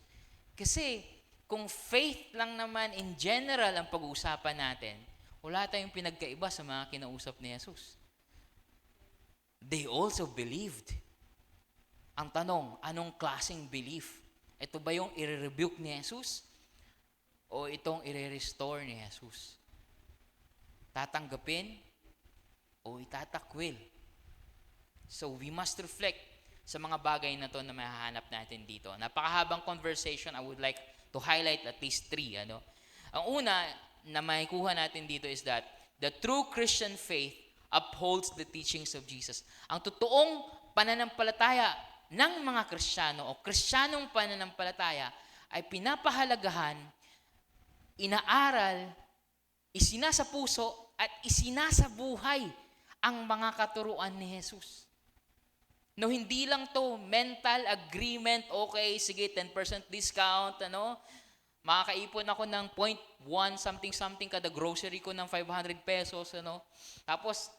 Kasi kung faith lang naman in general ang pag-uusapan natin, wala tayong pinagkaiba sa mga kinausap ni Jesus. They also believed. Ang tanong, anong klaseng belief? Ito ba yung i-rebuke ni Jesus? O itong i-restore ni Jesus? Tatanggapin o itatakwil? So we must reflect sa mga bagay na to na mahahanap natin dito. Napakahabang conversation, I would like to highlight at least 3. Ang una na maikuha natin dito is that the true Christian faith upholds the teachings of Jesus. Ang totoong pananampalataya ng mga Kristiyano o Kristiyanong pananampalataya ay pinapahalagahan, inaaral, isinasa puso at isinasa buhay ang mga katuruan ni Jesus. No, hindi lang to mental agreement, okay, sige, 10% discount, makakaipon ako ng 0.1 something kada grocery ko ng 500 pesos, tapos,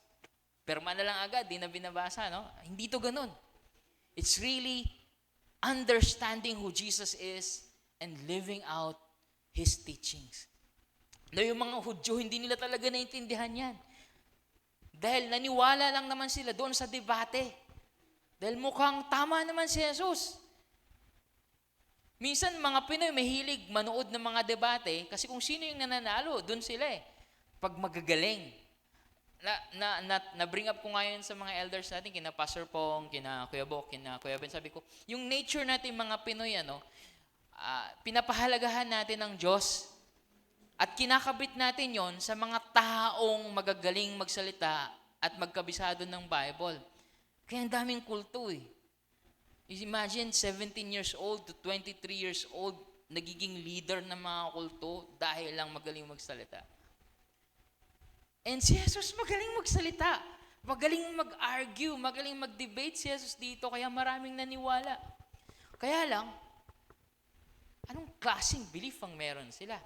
perma na lang agad, di na binabasa, Hindi to ganun. It's really understanding who Jesus is and living out His teachings. Na yung mga Hudyo, hindi nila talaga naintindihan yan. Dahil naniwala lang naman sila doon sa debate. Dahil mukhang tama naman si Jesus. Minsan mga Pinoy mahilig manood ng mga debate kasi kung sino yung nananalo, doon sila pag magagaling. Na-bring up ko ngayon sa mga elders natin, kina Pastor Pong, kina Kuya Bok, kina Kuya Ben, sabi ko, yung nature natin mga Pinoy, pinapahalagahan natin ng Diyos at kinakabit natin yon sa mga taong magagaling magsalita at magkabisado ng Bible. Kaya ang daming kulto Imagine, 17 years old to 23 years old, nagiging leader ng mga kulto dahil lang magaling magsalita. And si Jesus magaling magsalita, magaling mag-argue, magaling mag-debate si Jesus dito, kaya maraming naniwala. Kaya lang, anong klaseng belief ang meron sila?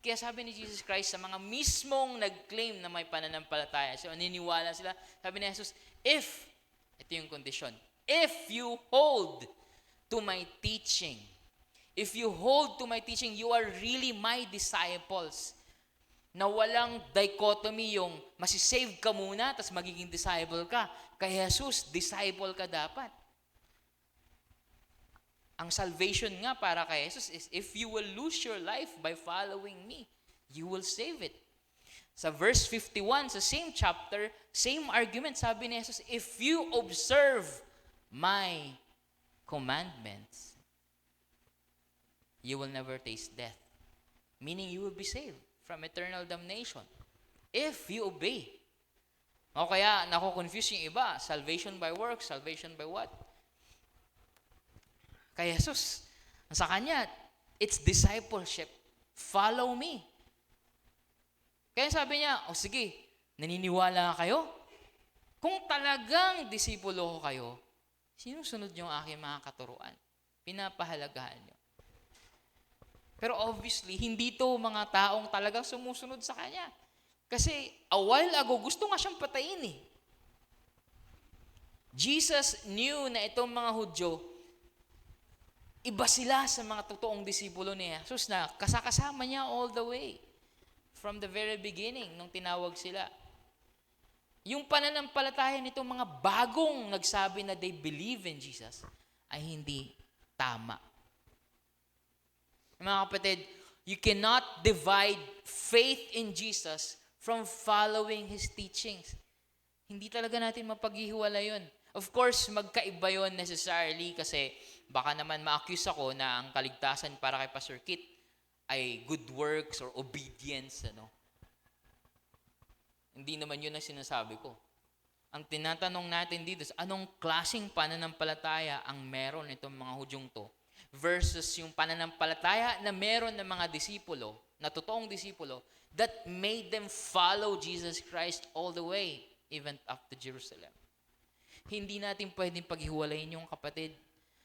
Kaya sabi ni Jesus Christ sa mga mismong nag-claim na may pananampalataya, so niniwala sila, sabi ni Jesus, ito yung kondisyon, if you hold to my teaching, you are really my disciples. Na walang dichotomy yung masisave ka muna, tapos magiging disciple ka. Kay Jesus, disciple ka dapat. Ang salvation nga para kay Jesus is, if you will lose your life by following me, you will save it. Sa verse 51, sa same chapter, same argument, sabi ni Jesus, if you observe my commandments, you will never taste death. Meaning you will be saved from eternal damnation. If you obey. O kaya, nako-confuse yung iba. Salvation by works, salvation by what? Kay Jesus, sa Kanya, it's discipleship. Follow me. Kaya sabi niya, sige, naniniwala kayo? Kung talagang disipulo ko kayo, sinusunod niyo ang aking mga katuruan. Pinapahalagahan niyo. Pero obviously, hindi to mga taong talagang sumusunod sa Kanya. Kasi a while ago, gusto nga siyang patayin Jesus knew na itong mga Hudyo, Iba sila sa mga totoong disipulo ni Jesus na kasakasama niya all the way. From the very beginning, nung tinawag sila. Yung pananampalataya nitong mga bagong nagsabi na they believe in Jesus ay hindi tama. Mga kapatid, you cannot divide faith in Jesus from following His teachings. Hindi talaga natin mapaghihiwala yun. Of course, magkaiba yun necessarily kasi baka naman ma-accuse ako na ang kaligtasan para kay Pastor Kit ay good works or obedience. Hindi naman yun ang sinasabi ko. Ang tinatanong natin dito, anong klaseng pananampalataya ang meron itong mga Hudyong to versus yung pananampalataya na meron ng mga disipulo, na totoong disipulo, that made them follow Jesus Christ all the way, even up to Jerusalem. Hindi natin pwedeng paghiwalayin yung kapatid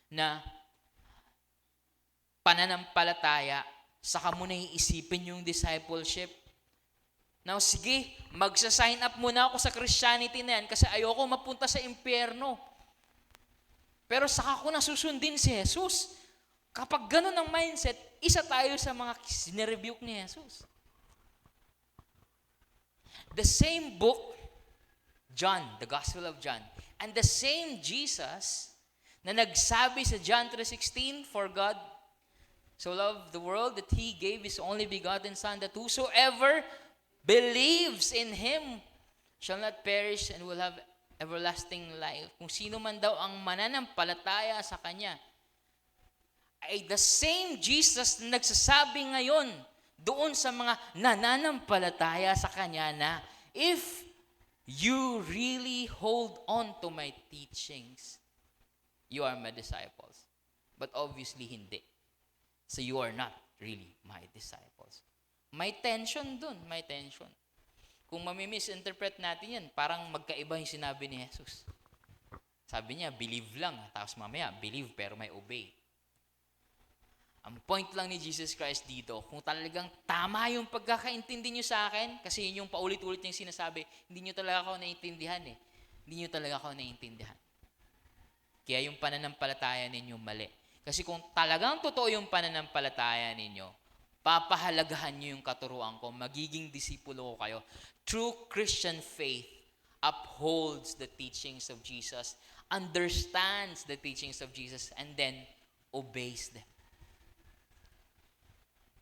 na pananampalataya, saka mo na iisipin yung discipleship. Now, sige, magsa-sign up muna ako sa Christianity na yan kasi ayoko mapunta sa impyerno. Pero saka ko na susundin si Jesus. Kapag ganun ang mindset, isa tayo sa mga sinerebuke ni Jesus. The same book, John, the Gospel of John, and the same Jesus na nagsabi sa John 3:16, for God so loved the world that He gave His only begotten Son, that whosoever believes in Him shall not perish and will have everlasting life. Kung sino man daw ang mananampalataya sa Kanya, ay the same Jesus na nagsasabi ngayon doon sa mga nananampalataya sa Kanya na if you really hold on to my teachings, you are my disciples. But obviously hindi. So you are not really my disciples. May tension dun, may tension. Kung mamimisinterpret natin yan, parang magkaiba yung sinabi ni Jesus. Sabi niya, believe lang. Tapos mamaya, believe pero may obey. Ang point lang ni Jesus Christ dito, kung talagang tama yung pagkakaintindi nyo sa akin, kasi yun yung paulit-ulit yung sinasabi, hindi nyo talaga ako naiintindihan eh. Hindi nyo talaga ako naiintindihan. Kaya yung pananampalataya ninyo mali. Kasi kung talagang totoo yung pananampalataya ninyo, papahalagahan nyo yung katuruan ko, magiging disipulo ko kayo. True Christian faith upholds the teachings of Jesus, understands the teachings of Jesus, and then obeys them.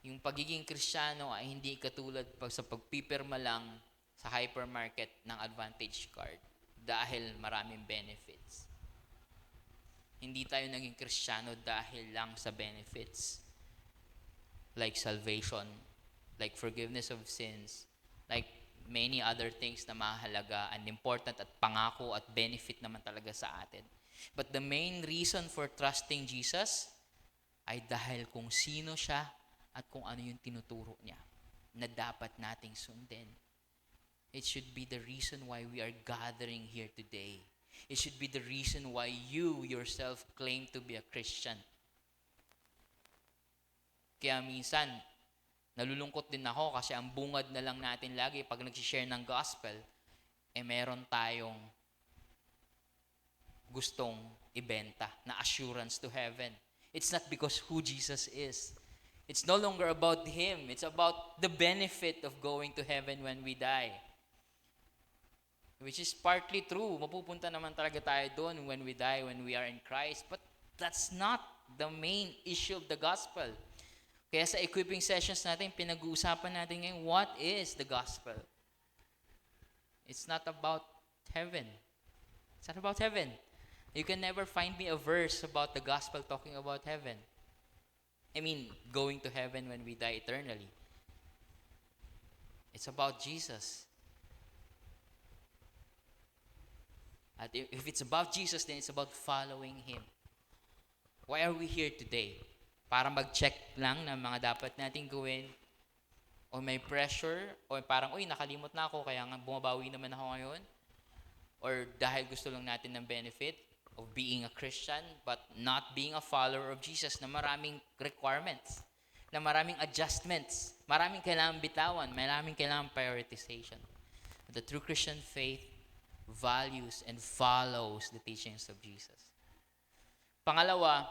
Yung pagiging Kristiyano ay hindi katulad sa pagpipirma lang sa hypermarket ng Advantage card dahil maraming benefits. Hindi tayo naging Kristiyano dahil lang sa benefits. Like salvation, like forgiveness of sins, like many other things na mahalaga and important at pangako at benefit naman talaga sa atin. But the main reason for trusting Jesus ay dahil kung sino siya at kung ano yung tinuturo niya na dapat nating sundin. It should be the reason why we are gathering here today. It should be the reason why you yourself claim to be a Christian. Kaya minsan, nalulungkot din ako kasi ang bungad na lang natin lagi pag nag-share ng gospel, meron tayong gustong ibenta na assurance to heaven. It's not because who Jesus is. It's no longer about Him. It's about the benefit of going to heaven when we die. Which is partly true. Mapupunta naman talaga tayo doon when we die, when we are in Christ. But that's not the main issue of the gospel. Kaya sa equipping sessions natin, pinag-uusapan natin ngayon, what is the gospel? It's not about heaven. It's not about heaven. You can never find me a verse about the gospel talking about heaven. I mean, going to heaven when we die eternally. It's about Jesus. At if it's about Jesus, then it's about following Him. Why are we here today? Para mag-check lang ng mga dapat nating gawin? O may pressure? O parang, nakalimot na ako, kaya nga bumabawi naman ako ngayon? Or dahil gusto lang natin ng benefit of being a Christian but not being a follower of Jesus na maraming requirements, na maraming adjustments, maraming kailangan bitawan, maraming kailangan prioritization. The true Christian faith values and follows the teachings of Jesus. Pangalawa,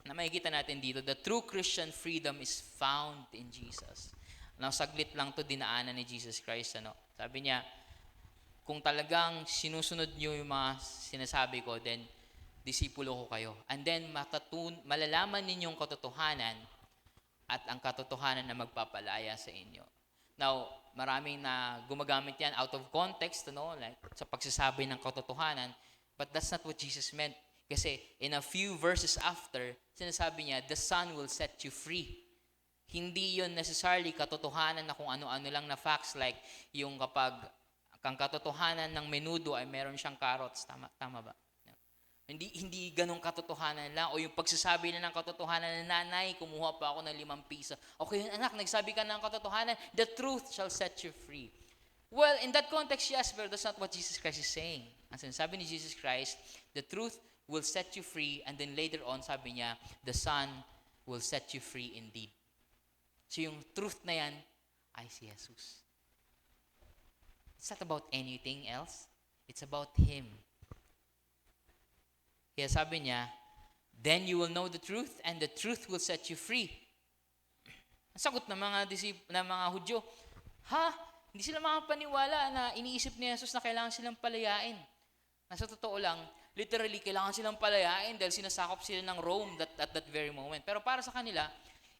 na makikita natin dito, the true Christian freedom is found in Jesus. Now, saglit lang to dinaanan ni Jesus Christ. Sabi niya, kung talagang sinusunod niyo yung mga sinasabi ko, then disipulo ko kayo. And then malalaman ninyong katotohanan at ang katotohanan na magpapalaya sa inyo. Now, maraming na gumagamit yan out of context, like sa pagsasabi ng katotohanan, but that's not what Jesus meant. Kasi in a few verses after, sinasabi niya, the Son will set you free. Hindi yon necessarily katotohanan na kung ano-ano lang na facts, like yung kapag kang katotohanan ng menudo ay meron siyang carrots. Tama ba? Hindi ganong katotohanan lang. O yung pagsasabi na ng katotohanan na, nanay, kumuha pa ako ng 5 piso. Okay, anak, nagsabi ka ng katotohanan, the truth shall set you free. Well, in that context, yes, but that's not what Jesus Christ is saying. Ang sinasabi ni Jesus Christ, the truth will set you free, and then later on, sabi niya, the Son will set you free indeed. So yung truth na yan ay si Jesus. It's not about anything else. It's about Him. Kaya sabi niya, then you will know the truth, and the truth will set you free. Ang sagot ng mga Hudyo, hindi sila makapaniwala na iniisip ni Jesus na kailangan silang palayain. Nasa totoo lang, literally, kailangan silang palayain dahil sinasakop sila ng Rome at that very moment. Pero para sa kanila,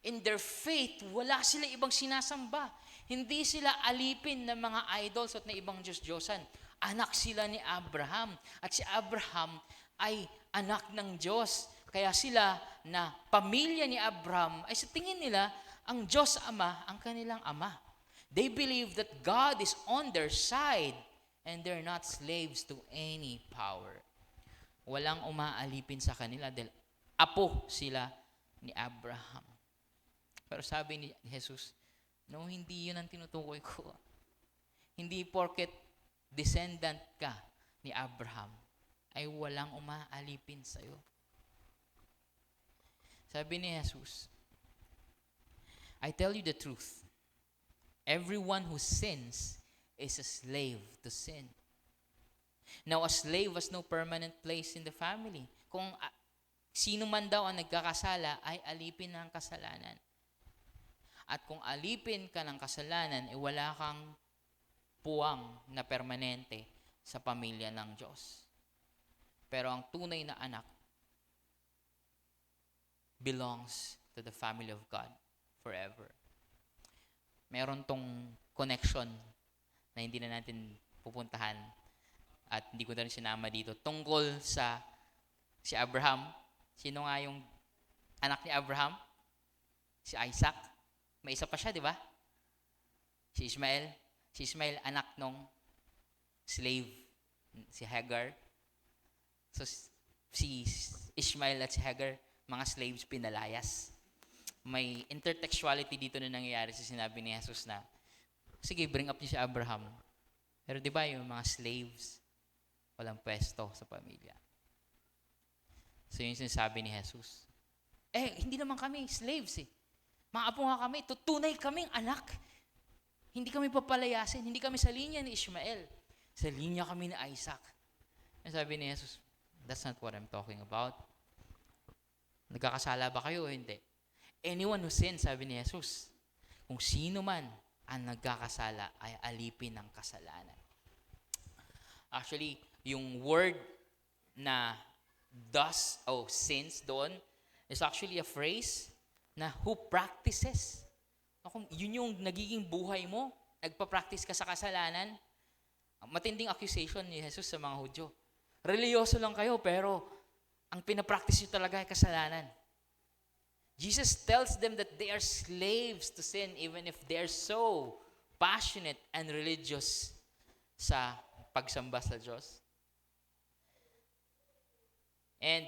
in their faith, wala sila ibang sinasamba. Hindi sila alipin ng mga idols at na ibang Diyos-Diyosan. Anak sila ni Abraham. At si Abraham ay anak ng Diyos. Kaya sila na pamilya ni Abraham ay sa tingin nila, ang Diyos Ama ang kanilang Ama. They believe that God is on their side and they're not slaves to any power. Walang umaalipin sa kanila dahil apo sila ni Abraham. Pero sabi ni Jesus, no, hindi yun ang tinutukoy ko. Hindi porket descendant ka ni Abraham, ay walang umaalipin sa'yo. Sabi ni Jesus, I tell you the truth. Everyone who sins is a slave to sin. Now, a slave has no permanent place in the family. Kung sino man daw ang nagkakasala, ay alipin ng kasalanan. At kung alipin ka ng kasalanan, wala kang puwang na permanente sa pamilya ng Diyos. Pero ang tunay na anak belongs to the family of God forever. Meron tong connection na hindi na natin pupuntahan at hindi ko na rin sinama dito tungkol sa si Abraham. Sino nga yung anak ni Abraham? Si Isaac. May isa pa siya, di ba? Si Ishmael. Si Ishmael, anak nung slave, si Hagar. So, si Ishmael at si Hagar, mga slaves pinalayas. May intertextuality dito na nangyayari sa sinabi ni Jesus na, sige, bring up niyo si Abraham. Pero di ba yung mga slaves, walang pwesto sa pamilya. So yun sinasabi ni Jesus. Hindi naman kami slaves eh. Mga apo nga kami, tutunay kaming anak. Hindi kami papalayasin, hindi kami sa linya ni Ishmael. Sa linya kami ni Isaac. Sabi ni Jesus, that's not what I'm talking about. Nagkakasala ba kayo o hindi? Anyone who sins, sabi ni Jesus, kung sino man ang nagkakasala ay alipin ng kasalanan. Actually, yung word na does o sins doon is actually a phrase na who practices. Kung yun yung nagiging buhay mo, nagpa-practice ka sa kasalanan, matinding accusation ni Jesus sa mga Hudyo. Religyoso lang kayo, pero ang pinapractice nyo talaga ay kasalanan. Jesus tells them that they are slaves to sin even if they are so passionate and religious sa pagsamba sa Diyos. And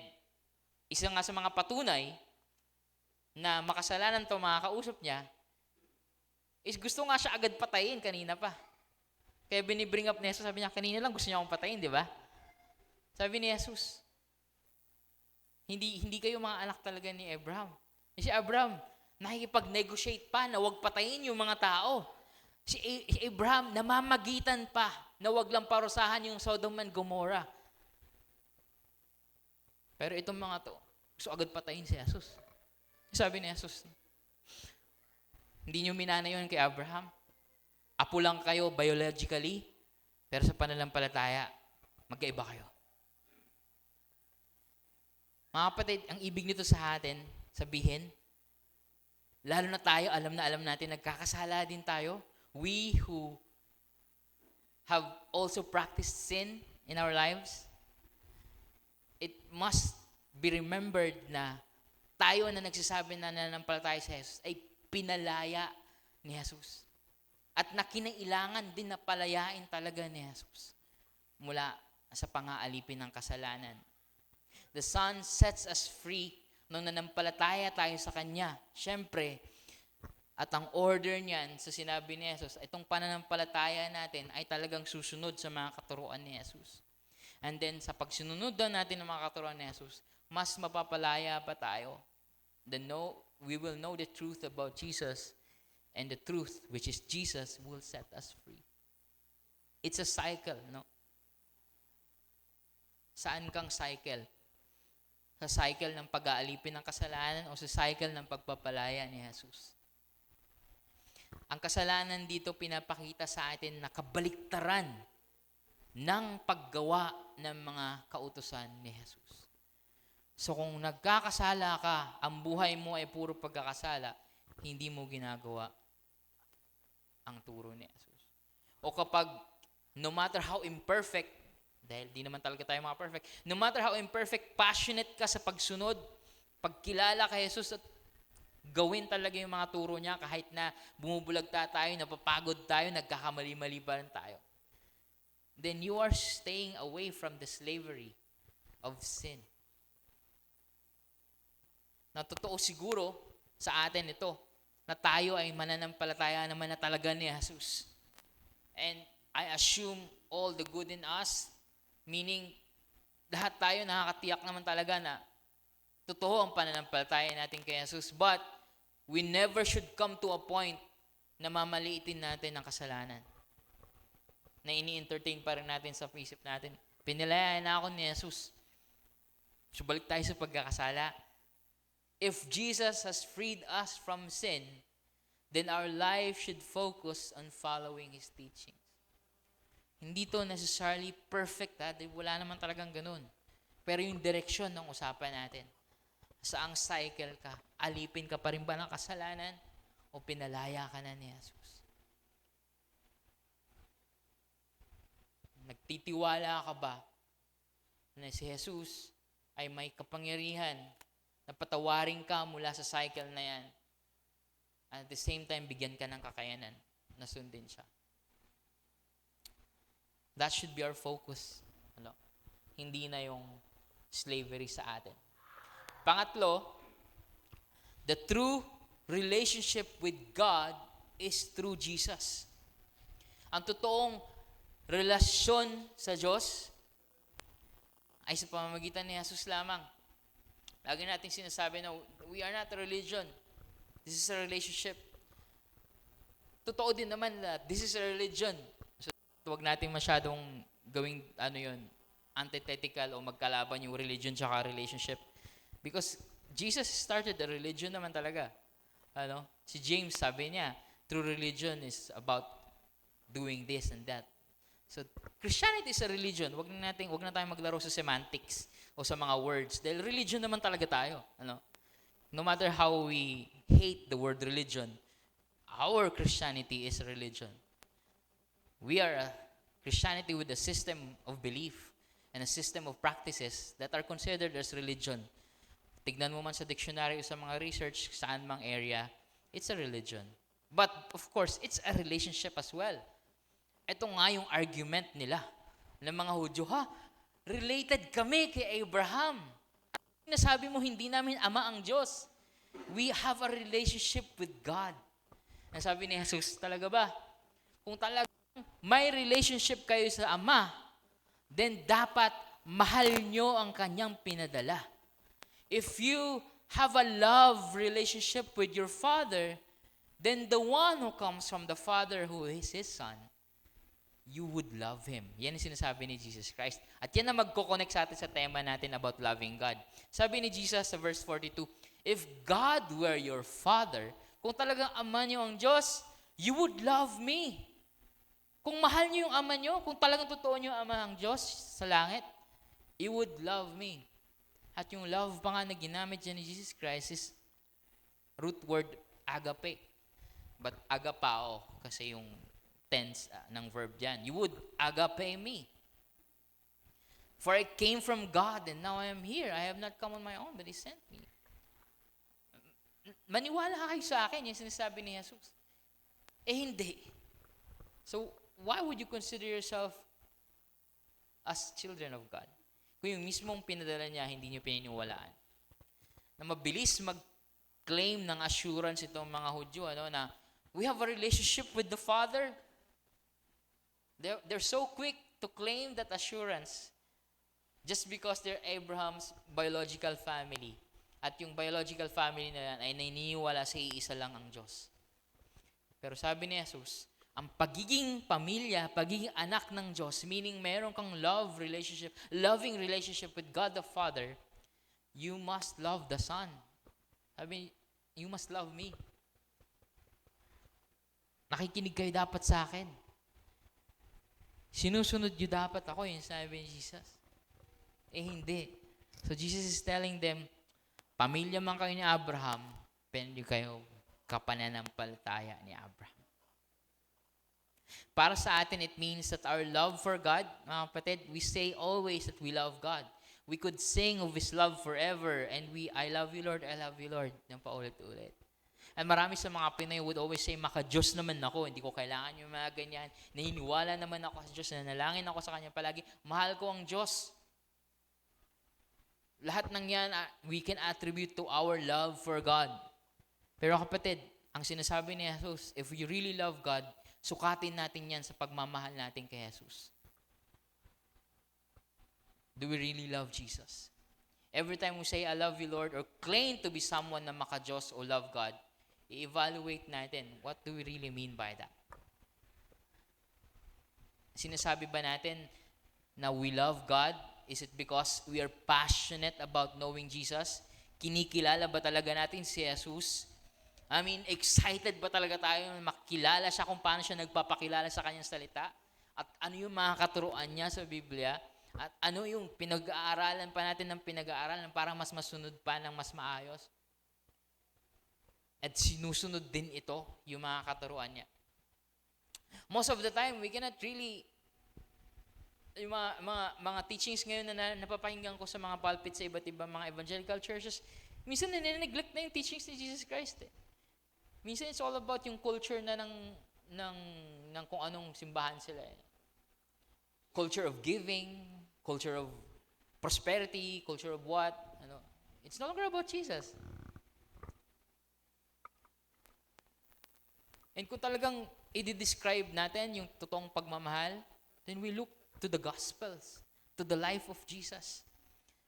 isa nga sa mga patunay na makasalanan to mga kausap niya is gusto nga siya agad patayin kanina pa. Kaya binibring up ni Jesus, sabi niya, kanina lang gusto niya akong patayin, di ba? Sabi ni Jesus, hindi kayo mga anak talaga ni Abraham. Si Abraham, nakikipag-negotiate pa na huwag patayin yung mga tao. Si Abraham, namamagitan pa na huwag lang parusahan yung Sodom and Gomorrah. Pero itong mga to, Gusto agad patayin si Jesus. Sabi ni Jesus, hindi nyo minana yun kay Abraham. Apo lang kayo biologically, pero sa pananampalataya, magkaiba kayo. Mga kapatid, ang ibig nito sa atin, sabihin, lalo na tayo, alam na alam natin, nagkakasala din tayo. We who have also practiced sin in our lives, it must be remembered na tayo na nagsasabi na nananampalataya sa Jesus ay pinalaya ni Jesus. At na kinailangan din na palayain talaga ni Jesus mula sa pang-aalipin ng kasalanan. The Son sets us free nung nanampalataya tayo sa Kanya. Siyempre, at ang order niyan sa sinabi ni Jesus, itong pananampalataya natin ay talagang susunod sa mga katuruan ni Jesus. And then, sa pagsunod daw natin ng mga katuruan ni Jesus, mas mapapalaya pa tayo. We will know the truth about Jesus, and the truth, which is Jesus, will set us free. It's a cycle, no? Saan kang cycle? Sa cycle ng pag-aalipin ng kasalanan o sa cycle ng pagpapalaya ni Jesus? Ang kasalanan dito pinapakita sa atin na kabaliktaran ng paggawa ng mga kautusan ni Jesus. So kung nagkakasala ka, ang buhay mo ay puro pagkakasala, hindi mo ginagawa ang turo ni Jesus. O kapag no matter how imperfect, dahil di naman talaga tayo mga perfect, no matter how imperfect, passionate ka sa pagsunod, pagkilala kay Jesus at gawin talaga yung mga turo niya kahit na bumubulagta tayo, napapagod tayo, nagkakamali-mali pa rin tayo. Then you are staying away from the slavery of sin. Na totoo siguro sa atin ito, na tayo ay mananampalataya naman na talaga ni Jesus. And I assume all the good in us, meaning lahat tayo nakakatiyak naman talaga na totoo ang pananampalataya natin kay Jesus. But we never should come to a point na mamaliitin natin ang kasalanan. Na ini-entertain pa rin natin sa isip natin. Pinilayan na ako ni Jesus. So balik tayo sa pagkakasala. If Jesus has freed us from sin, then our life should focus on following His teachings. Hindi to necessarily perfect, wala naman talagang ganun. Pero yung direksyon ng usapan natin, saang cycle ka, alipin ka pa rin ba ng kasalanan o pinalaya ka na ni Jesus? Nagtitiwala ka ba na si Jesus ay may kapangyarihan na patawarin ka mula sa cycle na yan, at the same time, bigyan ka ng kakayanan na sundin siya. That should be our focus. Hindi na yung slavery sa atin. Pangatlo, the true relationship with God is through Jesus. Ang totoong relasyon sa Diyos ay sa pamamagitan ni Jesus lamang. Lagi natin sinasabi na we are not a religion. This is a relationship. Totoo din naman na this is a religion. So, huwag natin masyadong gawing antithetical o magkalaban yung religion tsaka relationship. Because Jesus started a religion naman talaga. Si James sabi niya, true religion is about doing this and that. So, Christianity is a religion. Wag na tayong maglaro sa semantics o sa mga words. Dahil religion naman talaga tayo. No matter how we hate the word religion, our Christianity is a religion. We are a Christianity with a system of belief and a system of practices that are considered as religion. Tignan mo man sa dictionary o sa mga research, saan mang area, it's a religion. But, of course, it's a relationship as well. Ito nga yung argument nila ng mga Hudyo, related kami kay Abraham. Nasabi mo, hindi namin ama ang Diyos. We have a relationship with God. Nasabi ni Jesus, talaga ba? Kung talagang may relationship kayo sa Ama, then dapat mahal nyo ang kanyang pinadala. If you have a love relationship with your Father, then the one who comes from the Father, who is His Son, you would love Him. Yan ang sinasabi ni Jesus Christ. At yan ang magkoconnect sa atin sa tema natin about loving God. Sabi ni Jesus sa verse 42, if God were your Father, kung talagang ama niyo ang Diyos, you would love me. Kung mahal niyo yung ama niyo, kung talagang totoo niyo ang ama ang Diyos sa langit, you would love me. At yung love pa nga na ginamit dyan ni Jesus Christ is root word agape. But agapao kasi yung tense ng verb dyan. You would agape me. For I came from God and now I am here. I have not come on my own, but He sent me. Maniwala ka kayo sa akin, yung sinasabi ni Jesus. Hindi. So, why would you consider yourself as children of God? Kung yung mismong pinadala niya, hindi niyo pininiwalaan. Na mabilis mag-claim ng assurance itong mga Hudyo, na we have a relationship with the Father. They're so quick to claim that assurance just because they're Abraham's biological family. At yung biological family na yan ay naniniwala sa iisa lang ang Diyos. Pero sabi ni Jesus, ang pagiging pamilya, pagiging anak ng Diyos, meaning meron kang loving relationship with God the Father, you must love the Son. Sabi, you must love me. Nakikinig kayo dapat sa akin. Sinusunod niyo dapat ako, yung sabi ni Jesus. Hindi. So Jesus is telling them, pamilya man kayo ni Abraham, pero kayo kapananampalataya ni Abraham. Para sa atin, it means that our love for God, mga kapatid, we say always that we love God. We could sing of His love forever, and I love you, Lord, I love you, Lord, nang paulit-ulit. And marami sa mga Pinoy would always say, maka-Diyos naman ako, hindi ko kailangan yung mga ganyan. Naniniwala naman ako sa Diyos, nanalangin ako sa Kanya palagi. Mahal ko ang Diyos. Lahat ng yan, we can attribute to our love for God. Pero kapatid, ang sinasabi ni Jesus, if we really love God, sukatin natin yan sa pagmamahal natin kay Jesus. Do we really love Jesus? Every time we say, I love you, Lord, or claim to be someone na maka-Diyos o love God, i-evaluate natin, what do we really mean by that? Sinasabi ba natin na we love God? Is it because we are passionate about knowing Jesus? Kinikilala ba talaga natin si Jesus? Excited ba talaga tayo na makilala siya kung paano siya nagpapakilala sa kanyang salita? At ano yung mga katuruan niya sa Biblia? At ano yung pinag-aaralan pa natin ng pinag-aaralan para mas masunod pa ng mas maayos? At sinusunod din ito, yung mga katuruan niya. Most of the time, we cannot really, yung mga teachings ngayon na napapakinggan ko sa mga pulpit sa iba't ibang mga evangelical churches, minsan nire-neglect na yung teachings ni Jesus Christ. Minsan it's all about yung culture na ng kung anong simbahan sila. Culture of giving, culture of prosperity, culture of what? It's no longer about Jesus. And kung talagang i-describe natin yung totoong pagmamahal, then we look to the Gospels, to the life of Jesus.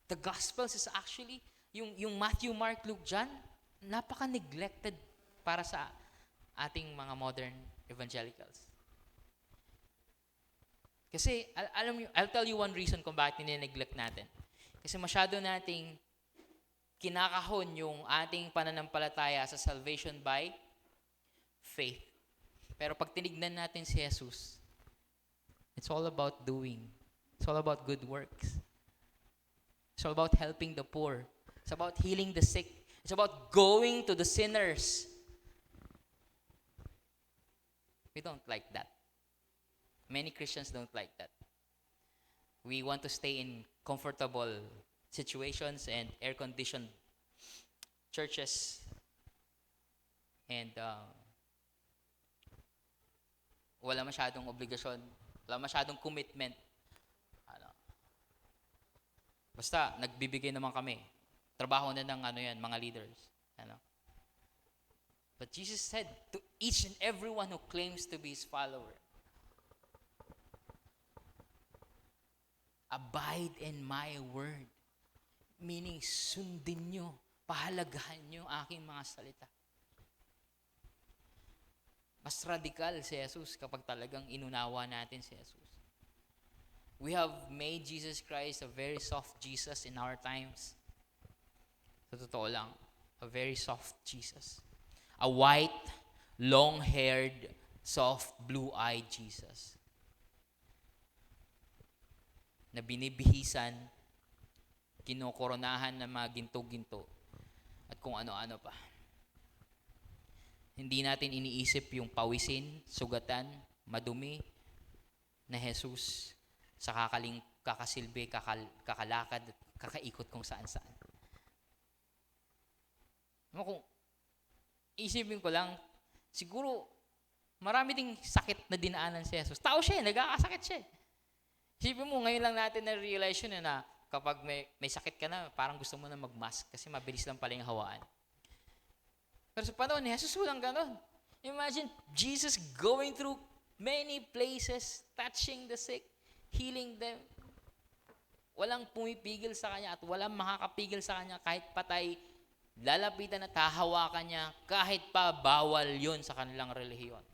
The Gospels is actually, yung Matthew, Mark, Luke, John, napaka-neglected para sa ating mga modern evangelicals. Kasi, alam niyo, I'll tell you one reason kung bakit nine-neglect natin. Kasi masyado nating kinakahon yung ating pananampalataya sa salvation by faith. Pero pag tinignan natin si Jesus, it's all about doing. It's all about good works. It's all about helping the poor. It's about healing the sick. It's about going to the sinners. We don't like that. Many Christians don't like that. We want to stay in comfortable situations and air-conditioned churches. And wala masyadong obligasyon, wala masyadong commitment. Basta, nagbibigay naman kami. Trabaho na ng mga leaders. But Jesus said to each and everyone who claims to be His follower, abide in my word. Meaning, sundin nyo, pahalagahan nyo aking mga salita. Mas radikal si Jesus kapag talagang inunawa natin si Jesus. We have made Jesus Christ a very soft Jesus in our times. Sa totoo lang, a very soft Jesus. A white, long-haired, soft, blue-eyed Jesus. Na binibihisan, kinokoronahan ng mga ginto-ginto, at kung ano-ano pa. Hindi natin iniisip yung pawisin, sugatan, madumi na Jesus sa kakasilbi, kakalakad, at kakaikot kung saan-saan. Kung isipin ko lang, siguro marami ding sakit na dinaanan si Jesus. Tao siya, nagkakasakit siya. Isipin mo, ngayon lang natin na-realize yun na kapag may sakit ka na, parang gusto mo na mag-mask kasi mabilis lang pala yung hawaan. Pero sa panahon ni Jesus, walang ganon. Imagine Jesus going through many places, touching the sick, healing them. Walang pumipigil sa kanya at walang makakapigil sa kanya kahit patay, lalapitan at hahawakan niya kahit pa bawal yon sa kanilang relihiyon.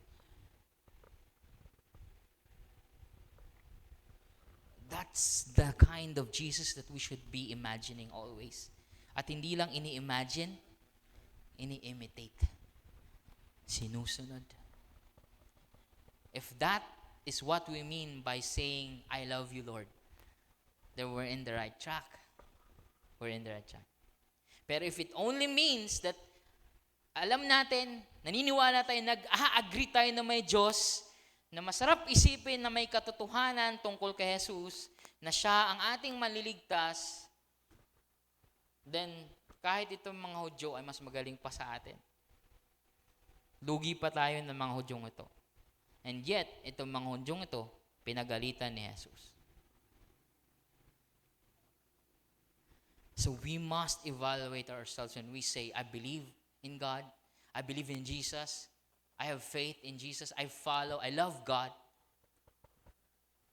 That's the kind of Jesus that we should be imagining always. At hindi lang ini-imagine, ini-imitate. Sinusunod. If that is what we mean by saying, I love you, Lord, then we're in the right track. We're in the right track. Pero if it only means that alam natin, naniniwala tayo, nag-agree tayo na may Diyos, na masarap isipin na may katotohanan tungkol kay Jesus, na siya ang ating manliligtas, then kahit itong mga Hudyo ay mas magaling pa sa atin. Lugi pa tayo ng mga Hudyong ito. And yet, itong mga Hudyong ito, pinagalitan ni Jesus. So we must evaluate ourselves when we say, I believe in God, I believe in Jesus, I have faith in Jesus, I follow, I love God.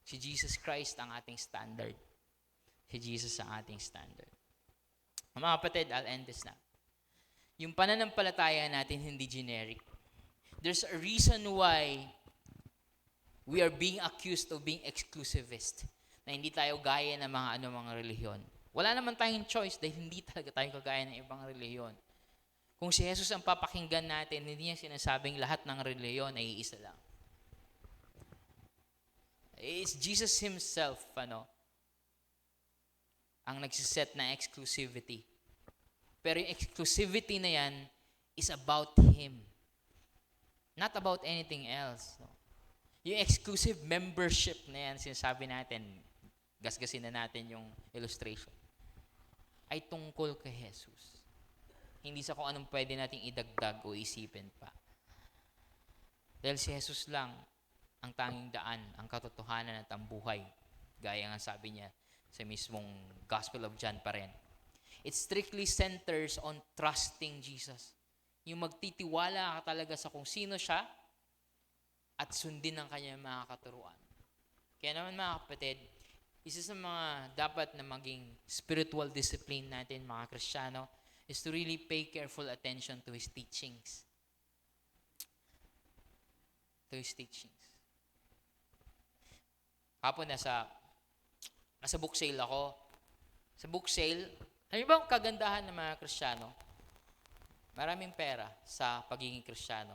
Si Jesus Christ ang ating standard. Si Jesus ang ating standard. Mga kapatid, I'll end this na. Yung pananampalataya natin hindi generic. There's a reason why we are being accused of being exclusivist. Na hindi tayo gaya ng mga relihiyon. Wala naman tayong choice dahil hindi talaga tayo kagaya ng ibang relihiyon. Kung si Jesus ang papakinggan natin, hindi niya sinasabing lahat ng relihiyon ay iisa lang. It's Jesus Himself, ang nagsiset na exclusivity. Pero yung exclusivity na yan is about Him. Not about anything else. No? Yung exclusive membership na yan, sinasabi natin, gasgasin na natin yung illustration, ay tungkol kay Jesus. Hindi sa kung anong pwede nating idagdag o isipin pa. Dahil si Jesus lang ang tanging daan, ang katotohanan at ang buhay. Gaya nga sabi niya sa mismong Gospel of John pa rin. It strictly centers on trusting Jesus. Yung magtitiwala ka talaga sa kung sino siya at sundin ang kanyang mga katuruan. Kaya naman mga kapatid, isa sa mga dapat na maging spiritual discipline natin mga Kristiyano is to really pay careful attention to His teachings. To His teachings. Kapon nasa book sale ako. Sa book sale, alam ba ang kagandahan ng mga Kristiyano? Maraming pera sa pagiging Kristiyano.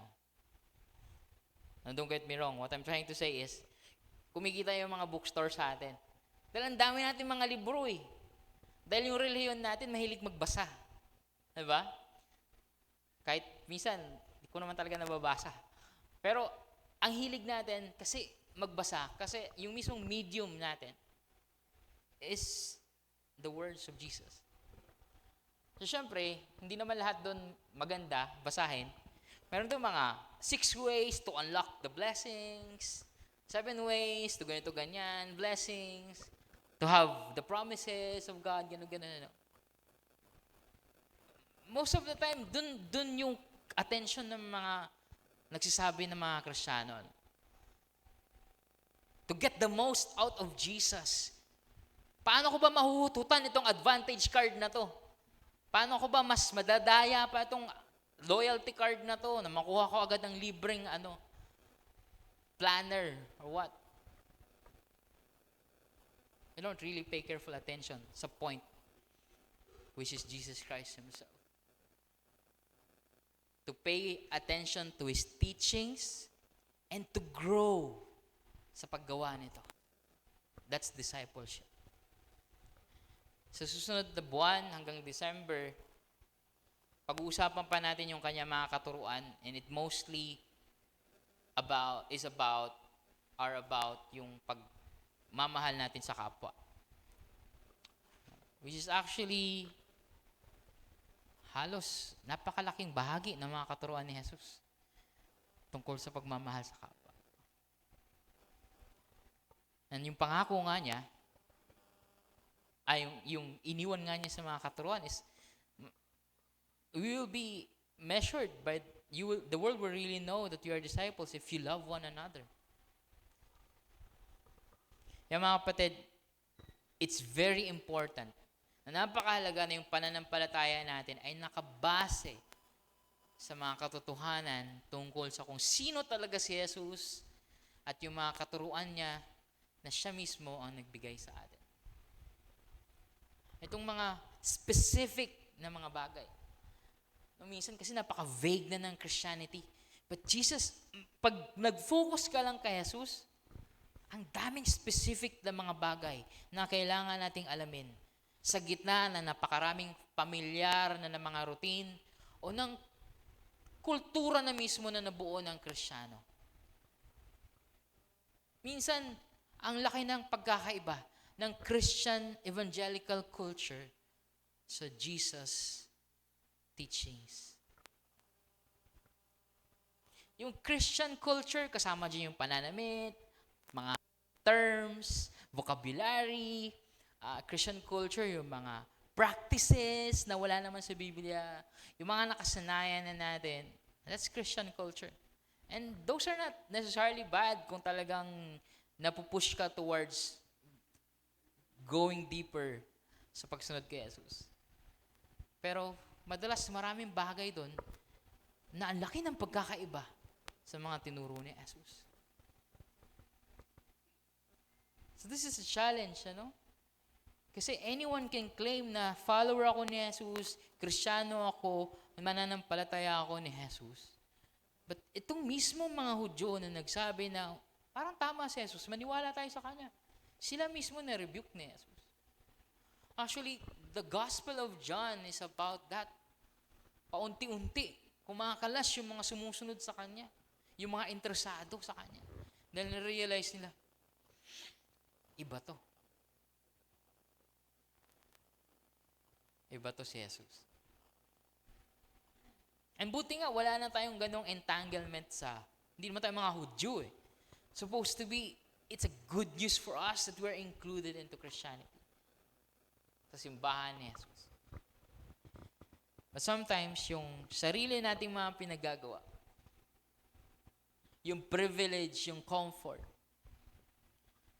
Don't get me wrong. What I'm trying to say is, kumikita yung mga bookstore sa atin. Dahil ang dami natin mga libro eh. Dahil yung relihiyon natin, mahilig magbasa. Diba? Kahit minsan, hindi ko naman talaga nababasa. Pero, ang hilig natin, kasi magbasa, kasi yung mismong medium natin is the words of Jesus. So, syempre, hindi naman lahat doon maganda, basahin. Meron doon mga 6 ways to unlock the blessings, 7 ways to ganito, ganyan, blessings, to have the promises of God, gano'n. Most of the time, dun yung attention ng mga nagsasabi ng mga Kristiyano. To get the most out of Jesus. Paano ko ba mahuhututan itong advantage card na to? Paano ko ba mas madadaya pa itong loyalty card na to na makuha ko agad ng libreng planner or what. We don't really pay careful attention sa point, which is Jesus Christ Himself. To pay attention to His teachings and to grow sa paggawa nito. That's discipleship. Sa susunod na buwan hanggang December, pag-uusapan pa natin yung kanya mga katuruan, and it mostly about yung pagmamahal natin sa kapwa. Which is actually halos napakalaking bahagi ng mga katuruan ni Jesus tungkol sa pagmamahal sa kapwa. And yung pangako nga niya, ay yung iniwan nga niya sa mga katuruan is, we will be measured by, the world will really know that you are disciples if you love one another. Kaya mga kapatid, it's very important na napakahalaga na yung pananampalataya natin ay nakabase sa mga katotohanan tungkol sa kung sino talaga si Jesus at yung mga katuruan niya na siya mismo ang nagbigay sa atin. Itong mga specific na mga bagay. No, minsan kasi napaka-vague na ng Christianity. But Jesus, pag nag-focus ka lang kay Jesus, ang daming specific na mga bagay na kailangan nating alamin sa gitna na napakaraming pamilyar na mga routine o ng kultura na mismo na nabuo ng Kristiyano. Minsan, ang laki ng pagkakaiba ng Christian evangelical culture sa Jesus teachings. Yung Christian culture, kasama dyan yung pananamit, mga terms, vocabulary, Christian culture, yung mga practices na wala naman sa Biblia, yung mga nakasanayan na natin, that's Christian culture. And those are not necessarily bad kung talagang napupush ka towards going deeper sa pagsunod kay Jesus. Pero madalas maraming bagay doon na ang laki ng pagkakaiba sa mga tinuro ni Jesus. So this is a challenge, ano? Kasi anyone can claim na follower ako ni Jesus, Kristiyano ako, mananampalataya ako ni Jesus. But itong mismo mga Hudyo na nagsabi na parang tama si Jesus, maniwala tayo sa Kanya. Sila mismo na-rebuke ni Jesus. Actually, the Gospel of John is about that. Paunti-unti, kumakalas yung mga sumusunod sa Kanya. Yung mga interesado sa Kanya. Dahil na-realize nila, iba to. Iba to si Jesus. And buti nga, wala na tayong ganong entanglement sa, hindi naman tayo mga Hudyo eh. Supposed to be, it's a good news for us that we're included into Christianity. Sa simbahan ni Jesus. But sometimes, yung sarili nating mga pinagagawa, yung privilege, yung comfort,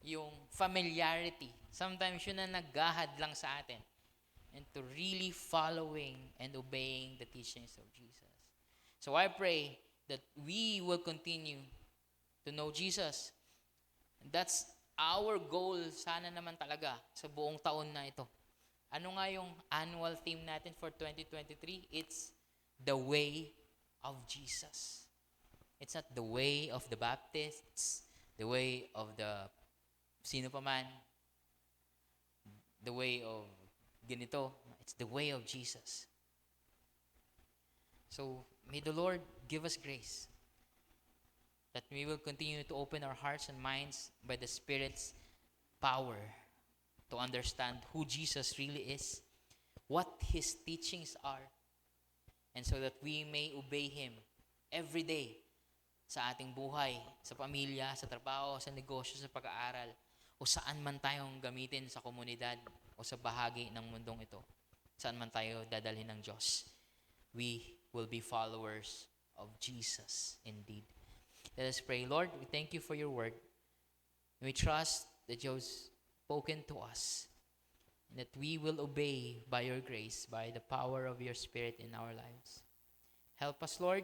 yung familiarity, sometimes yun na naghahad lang sa atin into really following and obeying the teachings of Jesus. So I pray that we will continue to know Jesus. And that's our goal sana naman talaga sa buong taon na ito. Ano nga yung annual theme natin for 2023? It's the way of Jesus. It's not the way of the Baptists, the way of the sino pa man, the way of ganito. It's the way of Jesus. So, may the Lord give us grace that we will continue to open our hearts and minds by the Spirit's power to understand who Jesus really is, what His teachings are, and so that we may obey Him every day sa ating buhay, sa pamilya, sa trabaho, sa negosyo, sa pag-aaral, o saan man tayong gamitin sa komunidad o sa bahagi ng mundong ito. Saan man tayo dadalhin ng Diyos. We will be followers of Jesus indeed. Let us pray. Lord, we thank you for your word. And we trust that you have spoken to us and that we will obey by your grace, by the power of your Spirit in our lives. Help us, Lord,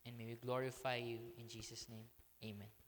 and may we glorify you in Jesus' name. Amen.